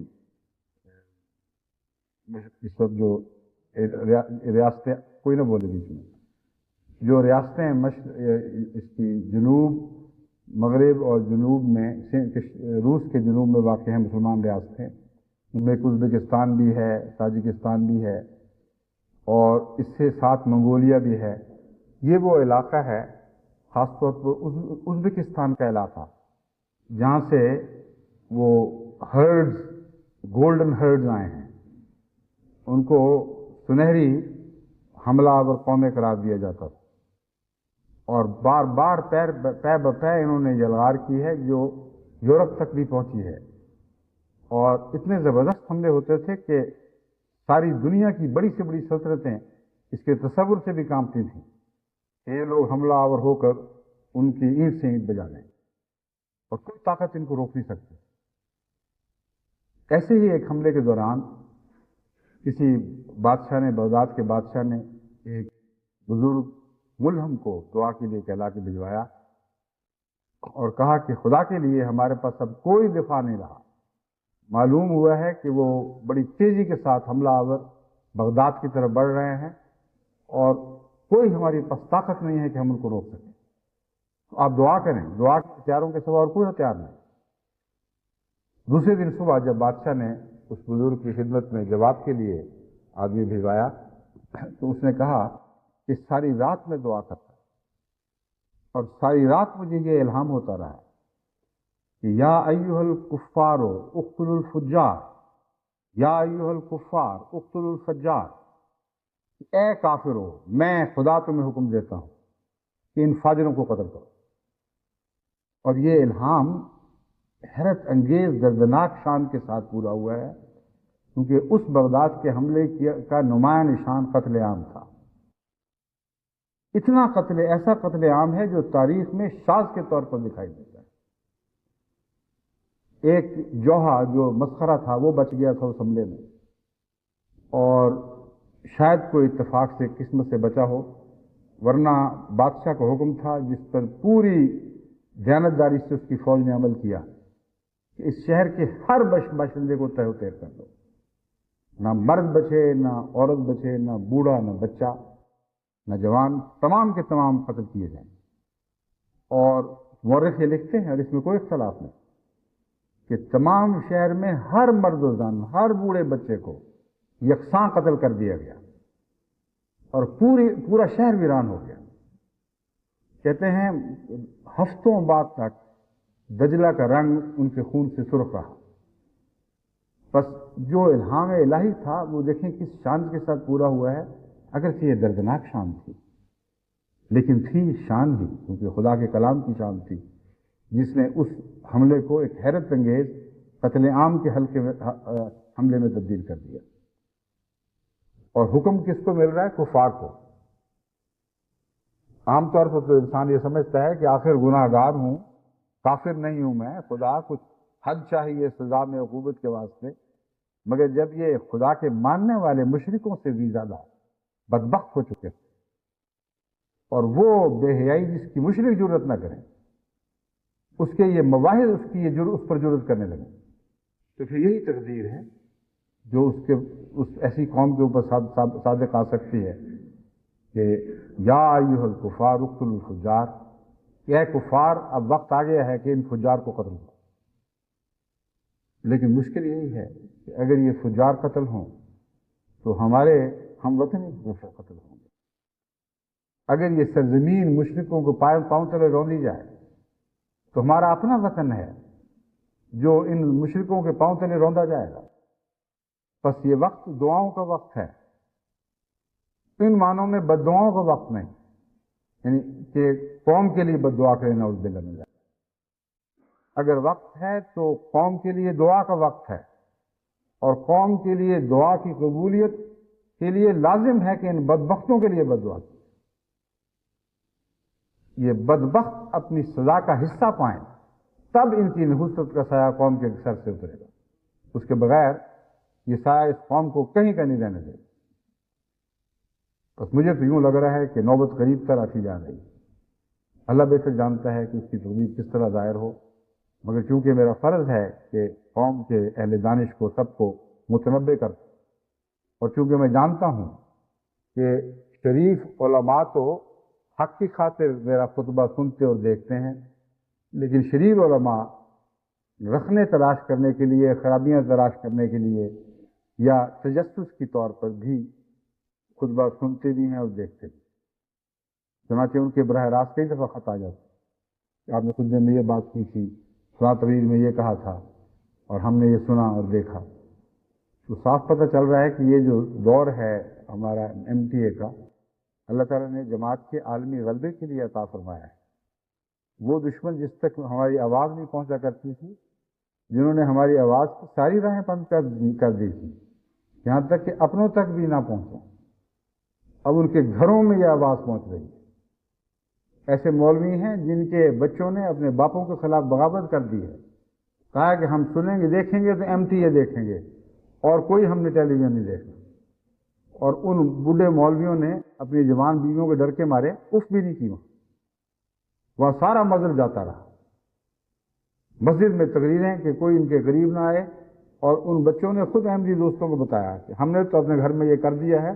اس وقت جو ریاستیں، کوئی نہ بولے بیچ میں، جو ریاستیں اس کی جنوب، مغرب اور جنوب میں، روس کے جنوب میں واقع ہیں مسلمان ریاستیں، ان میں ازبکستان بھی ہے، تاجکستان بھی ہے، اور اس سے ساتھ منگولیا بھی ہے۔ یہ وہ علاقہ ہے، خاص طور پر ازبکستان کا علاقہ، جہاں سے وہ ہرڈز، گولڈن ہرڈز آئے ہیں، ان کو سنہری حملہ آور قومیں قرار دیا جاتا تھا، اور بار بار پے بپے انہوں نے یلغار کی ہے، جو یورپ تک بھی پہنچی ہے، اور اتنے زبردست حملے ہوتے تھے کہ ساری دنیا کی بڑی سے بڑی سلطنتیں اس کے تصور سے بھی کانپتی تھیں کہ یہ لوگ حملہ آور ہو کر ان کی اینٹ سے اینٹ بجا دیں، اور کوئی طاقت ان کو روک نہیں سکتی۔ ایسے ہی ایک حملے کے دوران کسی بادشاہ نے، بغداد کے بادشاہ نے ایک بزرگ ملہم کو دعا کے لیے کہلا کے بھجوایا اور کہا کہ خدا کے لیے ہمارے پاس اب کوئی دفاع نہیں رہا۔ معلوم ہوا ہے کہ وہ بڑی تیزی کے ساتھ حملہ آور بغداد کی طرف بڑھ رہے ہیں، اور کوئی ہماری پاس طاقت نہیں ہے کہ ہم ان کو روک سکیں۔ تو آپ دعا کریں، دعا کے ہتھیاروں کے سوا اور کوئی ہتھیار نہیں۔ دوسرے دن صبح جب بادشاہ نے اس بزرگ کی خدمت میں جواب کے لیے آدمی بھجوایا، تو اس نے کہا کہ ساری رات میں دعا کرتا اور ساری رات مجھے یہ الہام ہوتا رہا کہ یا ایھا الکفار اقتلوا الفجار، یا ایھا الکفار اقتلوا الفجار، اے کافرو، میں خدا تمہیں حکم دیتا ہوں کہ ان فاجروں کو قتل کرو۔ اور یہ الہام حیرت انگیز دردناک شان کے ساتھ پورا ہوا ہے، کیونکہ اس بغداد کے حملے کا نمایاں نشان قتل عام تھا۔ اتنا قتل، ایسا قتل عام ہے جو تاریخ میں شاذ کے طور پر دکھائی دیتا ہے۔ ایک جوہا جو مسخرہ تھا وہ بچ گیا تھا اس حملے میں، اور شاید کوئی اتفاق سے قسمت سے بچا ہو، ورنہ بادشاہ کا حکم تھا جس پر پوری دیانتداری سے اس کی فوج نے عمل کیا کہ اس شہر کے ہر باشندے کو تہہ و تیل کر دو، نہ مرد بچے، نہ عورت بچے، نہ بوڑھا، نہ بچہ، نہ جوان، تمام کے تمام قتل کیے جائیں۔ اور مورخ یہ لکھتے ہیں، اور اس میں کوئی اختلاف نہیں، کہ تمام شہر میں ہر مرد و زن، ہر بوڑھے بچے کو یکساں قتل کر دیا گیا، اور پورا شہر ویران ہو گیا۔ کہتے ہیں ہفتوں بعد تک دجلہ کا رنگ ان کے خون سے سرخ رہا۔ بس جو الہام الہی تھا وہ دیکھیں کس شان کے ساتھ پورا ہوا ہے، اگرچہ یہ دردناک شان تھی، لیکن تھی شان ہی، کیونکہ خدا کے کلام کی شان تھی، جس نے اس حملے کو ایک حیرت انگیز قتل عام کے حملے میں تبدیل کر دیا۔ اور حکم کس کو مل رہا ہے؟ کفار کو۔ عام طور پر تو انسان یہ سمجھتا ہے کہ آخر گناہ گار ہوں، کافر نہیں ہوں میں، خدا کچھ حد چاہیے سزا میں عقوبت کے واسطے، مگر جب یہ خدا کے ماننے والے مشرکوں سے بھی زیادہ بدبخت ہو چکے تھے، اور وہ بے حیائی جس کی مشرک جرت نہ کریں، اس کے یہ مواہد اس پر جرت کرنے لگے، تو پھر یہی تقدیر ہے جو اس ایسی قوم کے اوپر صادق آ سکتی ہے کہ یا ایھا الکفار اقتلوا الفجار، اے کفار اب وقت آ گیا ہے کہ ان فجار کو قتل کرو۔ لیکن مشکل یہی ہے کہ اگر یہ فجار قتل ہوں تو ہمارے ہم وطنی قتل ہوں گے۔ اگر یہ سرزمین مشرکوں کو پاؤں تلے رون دی جائے تو ہمارا اپنا وطن ہے جو ان مشرکوں کے پاؤں تلے روندا جائے گا. بس یہ وقت دعاؤں کا وقت ہے، ان معنوں میں بد دعاؤں کا وقت نہیں، یعنی کہ قوم کے لیے بد دعا کریں نعوذ باللہ من ذالک. اگر وقت ہے تو قوم کے لیے دعا کا وقت ہے، اور قوم کے لیے دعا کی قبولیت کے لیے لازم ہے کہ ان بدبختوں کے لیے بد دعا کی. یہ بدبخت اپنی سزا کا حصہ پائیں تب ان کی نحوست کا سایہ قوم کے سر سے اترے گا، اس کے بغیر یہ سایہ اس قوم کو کہیں کا نہیں رہنے دے گا. بس مجھے تو یوں لگ رہا ہے کہ نوبت قریب تر آتی جا رہی ہے. اللہ بہتر جانتا ہے کہ اس کی تقدیر کس طرح ظاہر ہو، مگر چونکہ میرا فرض ہے کہ قوم کے اہل دانش کو سب کو متنبع کر، اور چونکہ میں جانتا ہوں کہ شریف علماء تو حق کی خاطر میرا خطبہ سنتے اور دیکھتے ہیں، لیکن شریف علماء رخنے تلاش کرنے کے لیے، خرابیاں تلاش کرنے کے لیے یا تجسس کی طور پر بھی خطبہ سنتے بھی ہیں اور دیکھتے بھی. چنانچہ ان کے براہ راست کئی دفعہ خط آ جاتے کہ آپ نے خطبے میں یہ بات کی تھی، فلاں تقریر میں یہ کہا تھا، اور ہم نے یہ سنا اور دیکھا. تو صاف پتہ چل رہا ہے کہ یہ جو دور ہے ہمارا MTA کا، اللہ تعالیٰ نے جماعت کے عالمی غلبے کے لیے عطا فرمایا ہے. وہ دشمن جس تک ہماری آواز نہیں پہنچا کرتی تھی، جنہوں نے ہماری آواز کی ساری راہیں بند کر دی تھی، یہاں تک کہ اپنوں تک بھی نہ پہنچا، اب ان کے گھروں میں یہ آواز پہنچ رہی ہے. ایسے مولوی ہیں جن کے بچوں نے اپنے باپوں کے خلاف بغاوت کر دی ہے، کہا کہ ہم سنیں گے دیکھیں گے تو MTA دیکھیں گے اور کوئی ہم نے ٹیلی ویژن نہیں دیکھنا. اور ان بوڑھے مولویوں نے اپنی جوان بیویوں کے ڈر کے مارے اف بھی نہیں کی، وہاں سارا مذہب جاتا رہا. مسجد میں تقریریں کہ کوئی ان کے قریب نہ آئے، اور ان بچوں نے خود احمدی دوستوں کو بتایا کہ ہم نے تو اپنے گھر میں یہ کر دیا ہے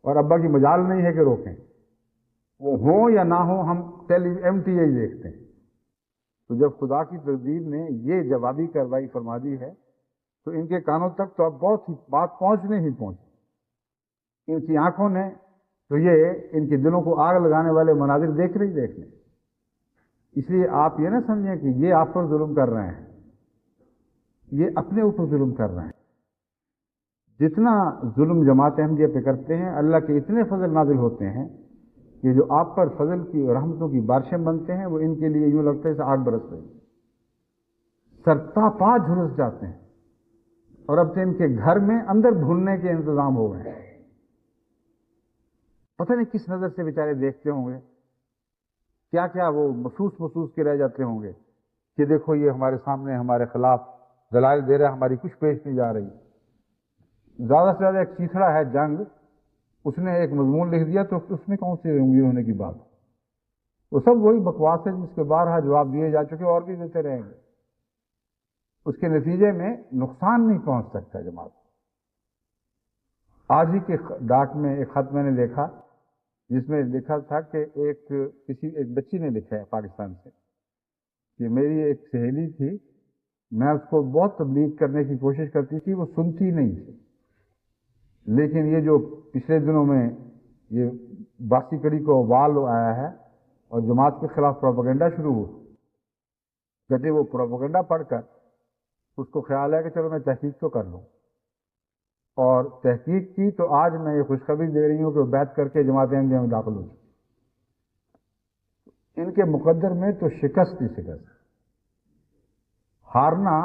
اور ابا کی مجال نہیں ہے کہ روکیں، وہ ہوں یا نہ ہوں ہم MTA ہی دیکھتے ہیں. تو جب خدا کی تقدیر نے یہ جوابی کارروائی فرما دی ہے تو ان کے کانوں تک تو اب بہت ہی بات پہنچنے ہی پہنچی. ان کی آنکھوں نے تو یہ ان کے دلوں کو آگ لگانے والے مناظر دیکھنے. اس لیے آپ یہ نہ سمجھیں کہ یہ آپ پر ظلم کر رہے ہیں، یہ اپنے اوپر ظلم کر رہے ہیں. جتنا ظلم جماعت احمدیہ پہ کرتے ہیں، اللہ کے اتنے فضل نازل ہوتے ہیں کہ جو آپ پر فضل کی اور رحمتوں کی بارشیں بنتے ہیں، وہ ان کے لیے یوں لگتا ہے جیسے آگ برس رہی، سرتا پا جھلس جاتے ہیں. اور اب تو ان کے گھر میں اندر بھوننے کے انتظام ہو گئے ہیں. پتہ نہیں کس نظر سے بیچارے دیکھتے ہوں گے، کیا کیا وہ محسوس کے رہ جاتے ہوں گے کہ دیکھو یہ ہمارے سامنے ہمارے خلاف دلائل دے رہا ہے، ہماری کچھ پیش نہیں جا رہی. زیادہ سے زیادہ ایک چیتھڑا ہے جنگ، اس نے ایک مضمون لکھ دیا تو اس میں کون سی امید ہونے کی بات؟ وہ سب وہی بکواس ہے جس کے بارہا جواب دیے جا چکے اور بھی دیتے رہیں گے. اس کے نتیجے میں نقصان نہیں پہنچ سکتا جماعت. آج ہی کے ڈاک میں ایک خط میں نے دیکھا جس میں لکھا تھا کہ ایک بچی نے لکھا ہے پاکستان سے کہ میری ایک سہیلی تھی، میں اس کو بہت تبلیغ کرنے کی کوشش کرتی تھی، وہ سنتی نہیں تھی، لیکن یہ جو پچھلے دنوں میں یہ باسی کڑی کو وال آیا ہے اور جماعت کے خلاف پروپیگنڈا شروع ہو، کہتے وہ پروپیگنڈا پڑھ کر اس کو خیال ہے کہ چلو میں تحقیق تو کر لوں، اور تحقیق کی تو آج میں یہ خوشخبری دے رہی ہوں کہ وہ بیعت کر کے جماعت احمدیہ میں داخل ہو چکی. ان کے مقدر میں تو شکست ہی شکست، ہارنا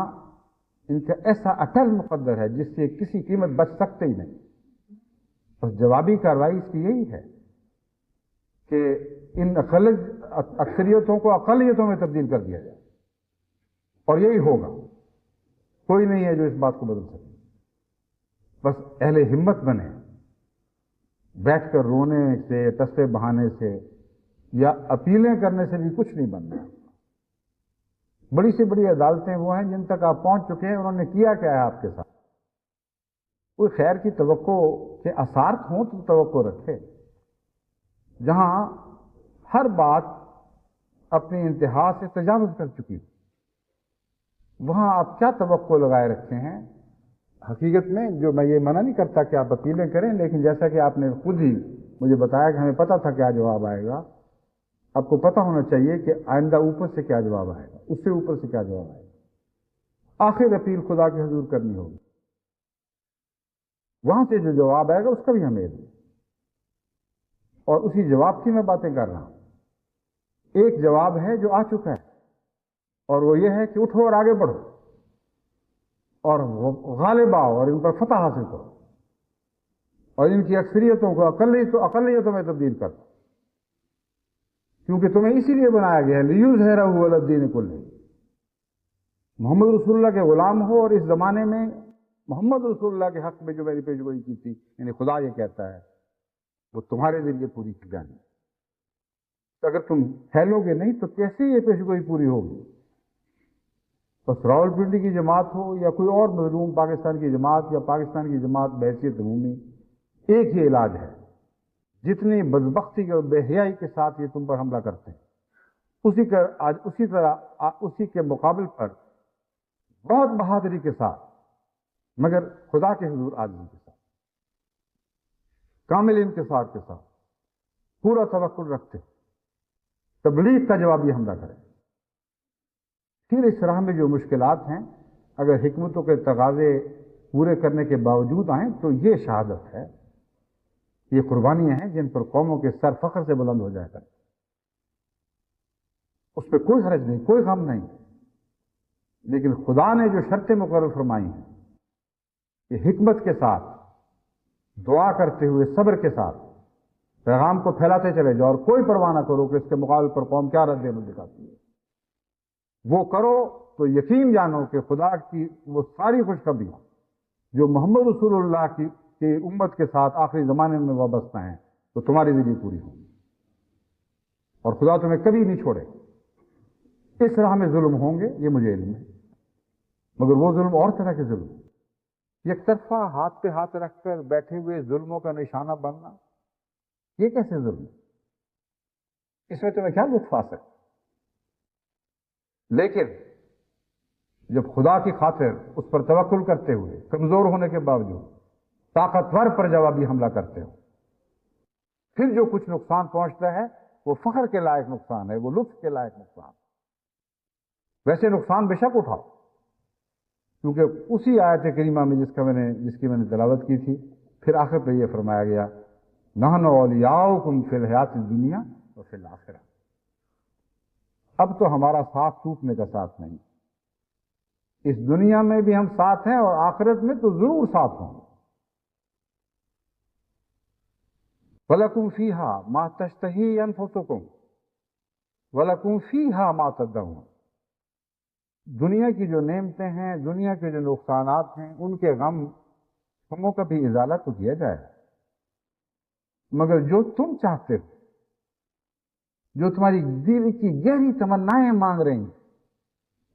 ان کا ایسا اٹل مقدر ہے جس سے کسی قیمت بچ سکتے ہی نہیں. بس جوابی کارروائی اس کی یہی ہے کہ ان اکثریتوں کو اقلیتوں میں تبدیل کر دیا جائے، اور یہی ہوگا. کوئی نہیں ہے جو اس بات کو بدل سکے. بس اہل ہمت بنے، بیٹھ کر رونے سے، ٹسے بہانے سے یا اپیلیں کرنے سے بھی کچھ نہیں بننا. بڑی سے بڑی عدالتیں وہ ہیں جن تک آپ پہنچ چکے ہیں، انہوں نے کیا کیا ہے آپ کے ساتھ. کوئی خیر کی توقع کے آثار ہوں تو توقع رکھے. جہاں ہر بات اپنی انتہا سے تجاوز کر چکی ہو، وہاں آپ کیا توقع لگائے رکھتے ہیں؟ حقیقت میں جو میں یہ منع نہیں کرتا کہ آپ اپیلیں کریں، لیکن جیسا کہ آپ نے خود ہی مجھے بتایا کہ ہمیں پتہ تھا کیا جواب آئے گا، آپ کو پتہ ہونا چاہیے کہ آئندہ اوپر سے کیا جواب آئے گا، اس سے اوپر سے کیا جواب آئے گا۔ آخر اپیل خدا کے حضور کرنی ہوگی، وہاں سے جو جواب آئے گا اس کا بھی ہمیں علم ہے، اور اسی جواب کی میں باتیں کر رہا ہوں۔ ایک جواب ہے جو آ چکا ہے، اور وہ یہ ہے کہ اٹھو اور آگے بڑھو اور غالب آؤ اور ان پر فتح حاصل کرو، اور ان کی اکثریتوں کو اقلیتوں میں تبدیل کرو، کیونکہ تمہیں اسی لیے بنایا گیا ہے لیظہرہ علی الدین کلہ، محمد رسول اللہ کے غلام ہو، اور اس زمانے میں محمد رسول اللہ کے حق میں جو میری پیشگوئی کی تھی، یعنی خدا یہ کہتا ہے وہ تمہارے ذریعے پوری کی جانی ہے۔ تو اگر تم پھیلو گے نہیں تو کیسے یہ پیشگوئی پوری ہوگی؟ بس راولپنڈی کی جماعت ہو یا کوئی اور مظلوم پاکستان کی جماعت یا پاکستان کی جماعت بحیثیت عمومی، ایک ہی علاج ہے، جتنی بدبختی اور بے حیائی کے ساتھ یہ تم پر حملہ کرتے ہیں، اسی کے مقابل پر بہت بہادری کے ساتھ، مگر خدا کے حضور عاجزی کے ساتھ، کامل انکسار کے ساتھ، پورا توکل رکھتے تبلیغ کا جوابی حملہ کریں۔ پھر اس راہ میں جو مشکلات ہیں، اگر حکمتوں کے تقاضے پورے کرنے کے باوجود آئیں تو یہ شہادت ہے، یہ قربانیاں ہیں جن پر قوموں کے سر فخر سے بلند ہو جائے گا، اس پہ کوئی حرج نہیں، کوئی غم نہیں، لیکن خدا نے جو شرطیں مقرر فرمائی ہیں کہ حکمت کے ساتھ، دعا کرتے ہوئے، صبر کے ساتھ پیغام کو پھیلاتے چلے جاؤ، اور کوئی پرواہ نہ کرو کہ اس کے مقابل پر قوم کیا رد عمل دکھاتی ہے، وہ کرو تو یقین جانو کہ خدا کی وہ ساری خوشخبریاں جو محمد رسول اللہ کی امت کے ساتھ آخری زمانے میں وابستہ ہیں وہ تمہارے ذریعے پوری ہوں، اور خدا تمہیں کبھی نہیں چھوڑے۔ اس راہ میں ظلم ہوں گے، یہ مجھے علم ہے، مگر وہ ظلم اور طرح کے ظلم، یک طرفہ ہاتھ پہ ہاتھ رکھ کر بیٹھے ہوئے ظلموں کا نشانہ بننا، یہ کیسے ظلم؟ اس میں تمہیں کیا لطف آ سکتا؟ لیکن جب خدا کی خاطر اس پر توکل کرتے ہوئے، کمزور ہونے کے باوجود طاقتور پر جوابی حملہ کرتے ہو، پھر جو کچھ نقصان پہنچتا ہے وہ فخر کے لائق نقصان ہے، وہ لطف کے لائق نقصان۔ ویسے نقصان بے شک اٹھاؤ، کیونکہ اسی آیت کریمہ میں جس کی میں نے تلاوت کی تھی، پھر آخر پہ یہ فرمایا گیا نحن اولیاؤکم فی الحیات الدنیا وفی الآخرہ۔ اب تو ہمارا ساتھ ٹوٹنے کا ساتھ نہیں، اس دنیا میں بھی ہم ساتھ ہیں اور آخرت میں تو ضرور ساتھ ہوں گے۔ وَلَكُمْ فِيهَا مَا تَشْتَهِي أَنفُسُكُمْ وَلَكُمْ فِيهَا مَا تَدَّعُونَ۔ دنیا کی جو نعمتیں ہیں، دنیا کے جو نقصانات ہیں، ان کے غموں کا بھی ازالہ تو کیا جائے، مگر جو تم چاہتے ہو، جو تمہاری دل کی گہری تمنائیں مانگ رہی ہیں،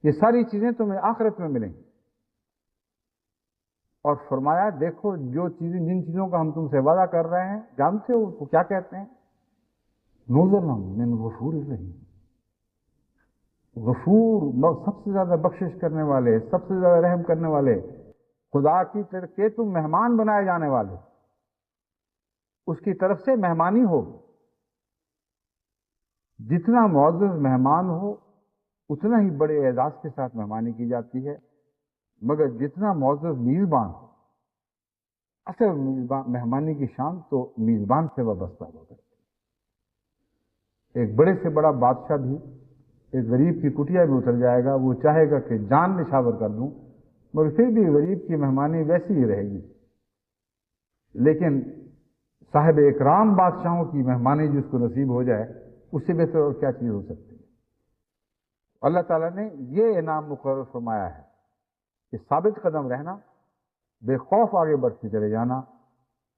یہ ساری چیزیں تمہیں آخرت میں ملیں گی۔ اور فرمایا دیکھو جن چیزوں کا ہم تم سے وعدہ کر رہے ہیں، جانتے ہو وہ کیا کہتے ہیں؟ نُزُلًا مِّن غَفُورٍ رَحِيمٍ۔ غفور، سب سے زیادہ بخشش کرنے والے، سب سے زیادہ رحم کرنے والے، خدا کی طرف کے تم مہمان بنائے جانے والے، اس کی طرف سے مہمانی ہوگی۔ جتنا معزز مہمان ہو اتنا ہی بڑے اعزاز کے ساتھ مہمانی کی جاتی ہے، مگر جتنا معزز میزبان ہو، اصل مہمانی کی شان تو میزبان سے وابستہ ہو کرتی ہے۔ ایک بڑے سے بڑا بادشاہ بھی ایک غریب کی کٹیا میں اتر جائے گا، وہ چاہے گا کہ جان نشاور کر دوں، مگر پھر بھی غریب کی مہمانی ویسی ہی رہے گی۔ لیکن صاحب اکرام بادشاہوں کی مہمانی جس کو نصیب ہو جائے، اس سے بہتر اور کیا چیز ہو سکتی ہے؟ اللہ تعالیٰ نے یہ انعام مقرر فرمایا ہے کہ ثابت قدم رہنا، بے خوف آگے بڑھتے چلے جانا،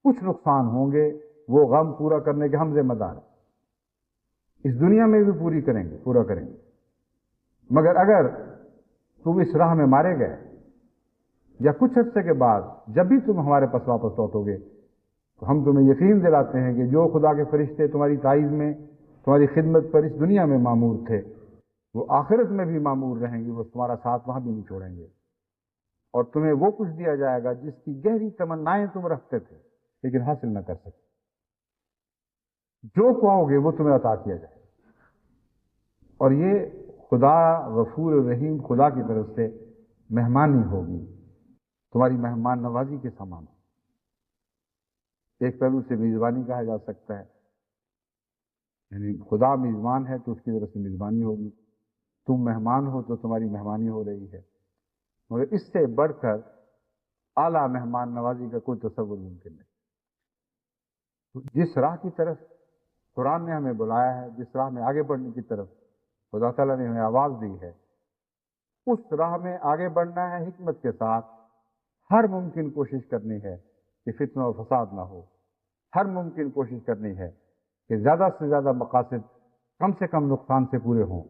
کچھ نقصان ہوں گے، وہ غم پورا کرنے کے ہم ذمہ دار ہیں، اس دنیا میں بھی پورا کریں گے، مگر اگر تم اس راہ میں مارے گئے یا کچھ عرصے کے بعد جب بھی تم ہمارے پاس واپس لوٹو گے تو ہم تمہیں یقین دلاتے ہیں کہ جو خدا کے فرشتے تمہاری تائید میں، تمہاری خدمت پر اس دنیا میں مامور تھے، وہ آخرت میں بھی مامور رہیں گے، وہ تمہارا ساتھ وہاں بھی نہیں چھوڑیں گے، اور تمہیں وہ کچھ دیا جائے گا جس کی گہری تمنائیں تم رکھتے تھے لیکن حاصل نہ کر سکے۔ جو کہو گے وہ تمہیں عطا کیا جائے گا۔ اور یہ خدا غفور الرحیم خدا کی طرف سے مہمانی ہوگی، تمہاری مہمان نوازی کے سامان۔ ایک پہلو سے میزبانی کہا جا سکتا ہے، یعنی خدا میزبان ہے تو اس کی طرف سے میزبانی ہوگی، تم مہمان ہو تو تمہاری مہمانی ہو رہی ہے، مگر اس سے بڑھ کر اعلیٰ مہمان نوازی کا کوئی تصور ممکن نہیں۔ جس راہ کی طرف قرآن نے ہمیں بلایا ہے، جس راہ میں آگے بڑھنے کی طرف خدا تعالیٰ نے ہمیں آواز دی ہے، اس راہ میں آگے بڑھنا ہے حکمت کے ساتھ، ہر ممکن کوشش کرنی ہے کہ فتنہ و فساد نہ ہو، ہر ممکن کوشش کرنی ہے کہ زیادہ سے زیادہ مقاصد کم سے کم نقصان سے پورے ہوں،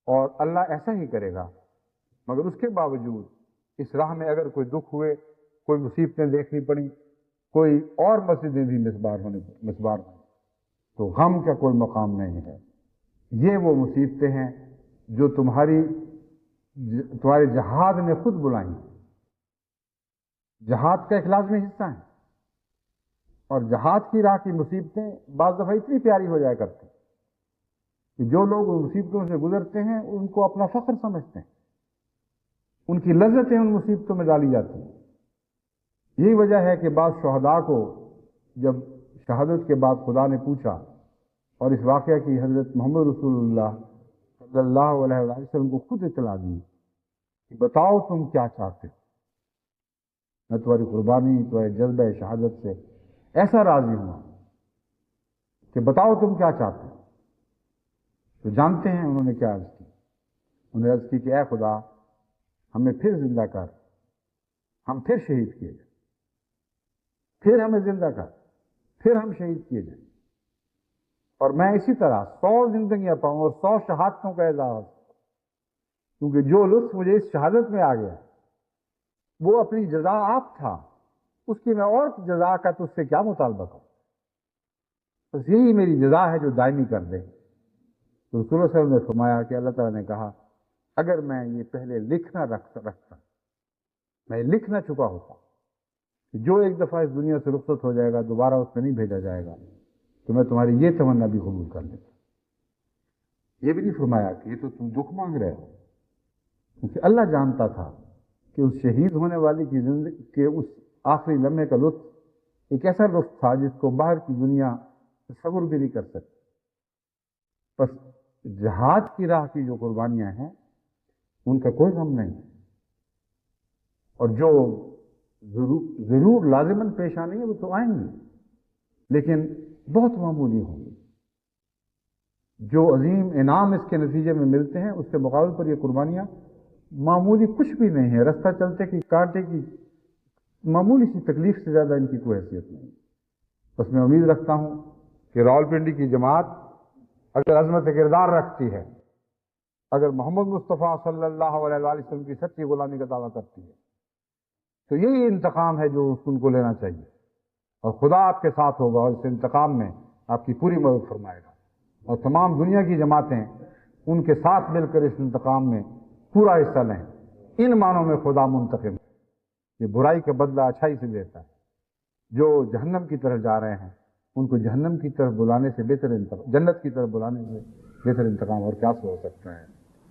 اور اللہ ایسا ہی کرے گا۔ مگر اس کے باوجود اس راہ میں اگر کوئی دکھ ہوئے، کوئی مصیبتیں دیکھنی پڑیں، کوئی اور مسجدیں بھی مسمار ہوئی تو غم کا کوئی مقام نہیں ہے۔ یہ وہ مصیبتیں ہیں جو تمہارے جہاد نے خود بلائیں، جہاد کا ایک لازمی حصہ ہیں، اور جہاد کی راہ کی مصیبتیں بعض دفعہ اتنی پیاری ہو جایا کرتی کہ جو لوگ ان مصیبتوں سے گزرتے ہیں ان کو اپنا فخر سمجھتے ہیں، ان کی لذتیں ان مصیبتوں میں ڈالی جاتی ہیں۔ یہی وجہ ہے کہ بعض شہداء کو جب شہادت کے بعد خدا نے پوچھا، اور اس واقعہ کی حضرت محمد رسول اللہ صلی اللہ علیہ وسلم کو خود اطلاع دی کہ بتاؤ تم کیا چاہتے ہو، میں تمہاری قربانی، تمہارے جذبہ شہادت سے ایسا راضی ہوں کہ بتاؤ تم کیا چاہتے ہو۔ تو جانتے ہیں انہوں نے کیا عرض کی؟ انہوں نے عرض کی کہ اے خدا، ہمیں پھر زندہ کر، ہم پھر شہید کیے جائیں، پھر ہمیں زندہ کر، پھر ہم شہید کیے جائیں، اور میں اسی طرح 100 زندگیاں پاؤں اور 100 شہادتوں کا اعزاز، کیونکہ جو لطف مجھے اس شہادت میں آ گیا وہ اپنی جزا آپ تھا، اس کی میں اور جزا کا تجھ سے کیا مطالبہ کروں، بس یہی میری جزا ہے جو دائمی کر دے۔ تو رسول اللہ صلی اللہ علیہ وسلم نے فرمایا کہ اللہ تعالیٰ نے کہا اگر میں یہ پہلے لکھنا رکھتا، میں لکھ نہ چکا ہوتا کہ جو ایک دفعہ اس دنیا سے رخصت ہو جائے گا دوبارہ اس میں نہیں بھیجا جائے گا، تو میں تمہاری یہ تمنا بھی قبول کر لیتا۔ یہ بھی نہیں فرمایا کہ یہ تو تم دکھ مانگ رہے ہو، کیونکہ اللہ جانتا تھا کہ اس شہید ہونے والی کی زندگی کے اس آخری لمحے کا لطف ایک ایسا لطف تھا جس کو باہر کی دنیا تصور بھی نہیں کر سکتی۔ بس جہاد کی راہ کی جو قربانیاں ہیں ان کا کوئی غم نہیں، اور جو ضرور لازماً پیش آنی ہے وہ تو آئیں گی، لیکن بہت معمولی ہوں گی۔ جو عظیم انعام اس کے نتیجے میں ملتے ہیں اس کے مقابل پر یہ قربانیاں معمولی کچھ بھی نہیں ہے، رستہ چلتے کی کانٹے کی معمولی سی تکلیف سے زیادہ ان کی کوئی حیثیت نہیں۔ بس میں امید رکھتا ہوں کہ راولپنڈی کی جماعت اگر عظمت کردار رکھتی ہے، اگر محمد مصطفیٰ صلی اللہ علیہ وآلہ وسلم کی سچی غلامی کا دعویٰ کرتی ہے، تو یہی انتقام ہے جو ان کو لینا چاہیے، اور خدا آپ کے ساتھ ہوگا اور اس انتقام میں آپ کی پوری مدد فرمائے گا، اور تمام دنیا کی جماعتیں ان کے ساتھ مل کر اس انتقام میں پورا حصہ لیں۔ ان معنوں میں خدا منتقم ہے، یہ برائی کا بدلہ اچھائی سے لیتا ہے۔ جو جہنم کی طرف جا رہے ہیں ان کو جہنم کی طرف بلانے سے بہتر انتقام، جنت کی طرف بلانے سے بہتر انتقام اور کیا ہو سکتا ہے۔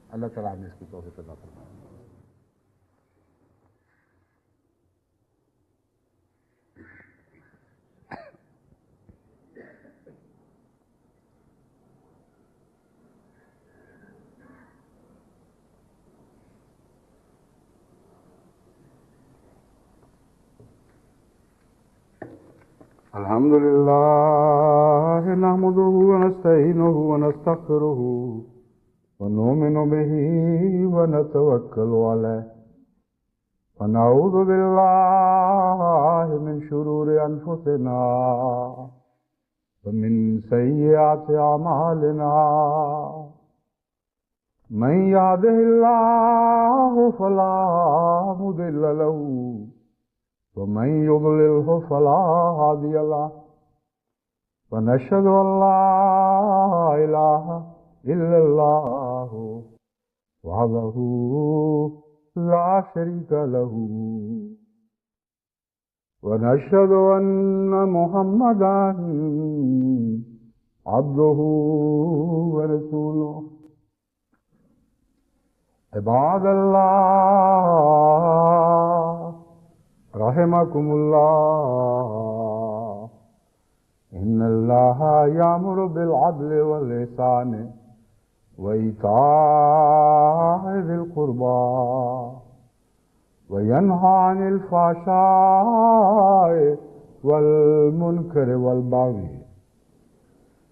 اللہ تعالیٰ نے اس کی توفیق عطا فرمائے۔ الحمد لله نحمده ونستعينه ونستغفره ونؤمن به ونتوكل عليه ونعوذ بالله من شرور أنفسنا ومن سيئات أعمالنا من يهده الله فلا مضل له ومن يضلله فلا هادي له ونشهد أن لا إله إلا الله وحده لا شريك له ونشهد أن محمدا عبده ورسوله عباد اللہ رحمكم اللہ ان اللہ یامر بالعدل والإحسان وإيتاء ذي القربى وينهى عن الفحشاء والمنكر والبغي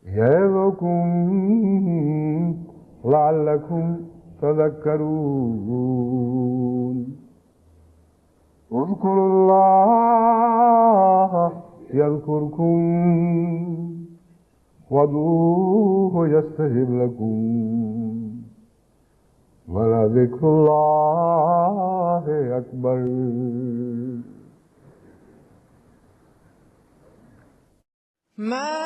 يعظكم لعلكم تذكرون اذكروا الله يذكركم وادعوه يستجب لكم ولذكر الله أكبر. ما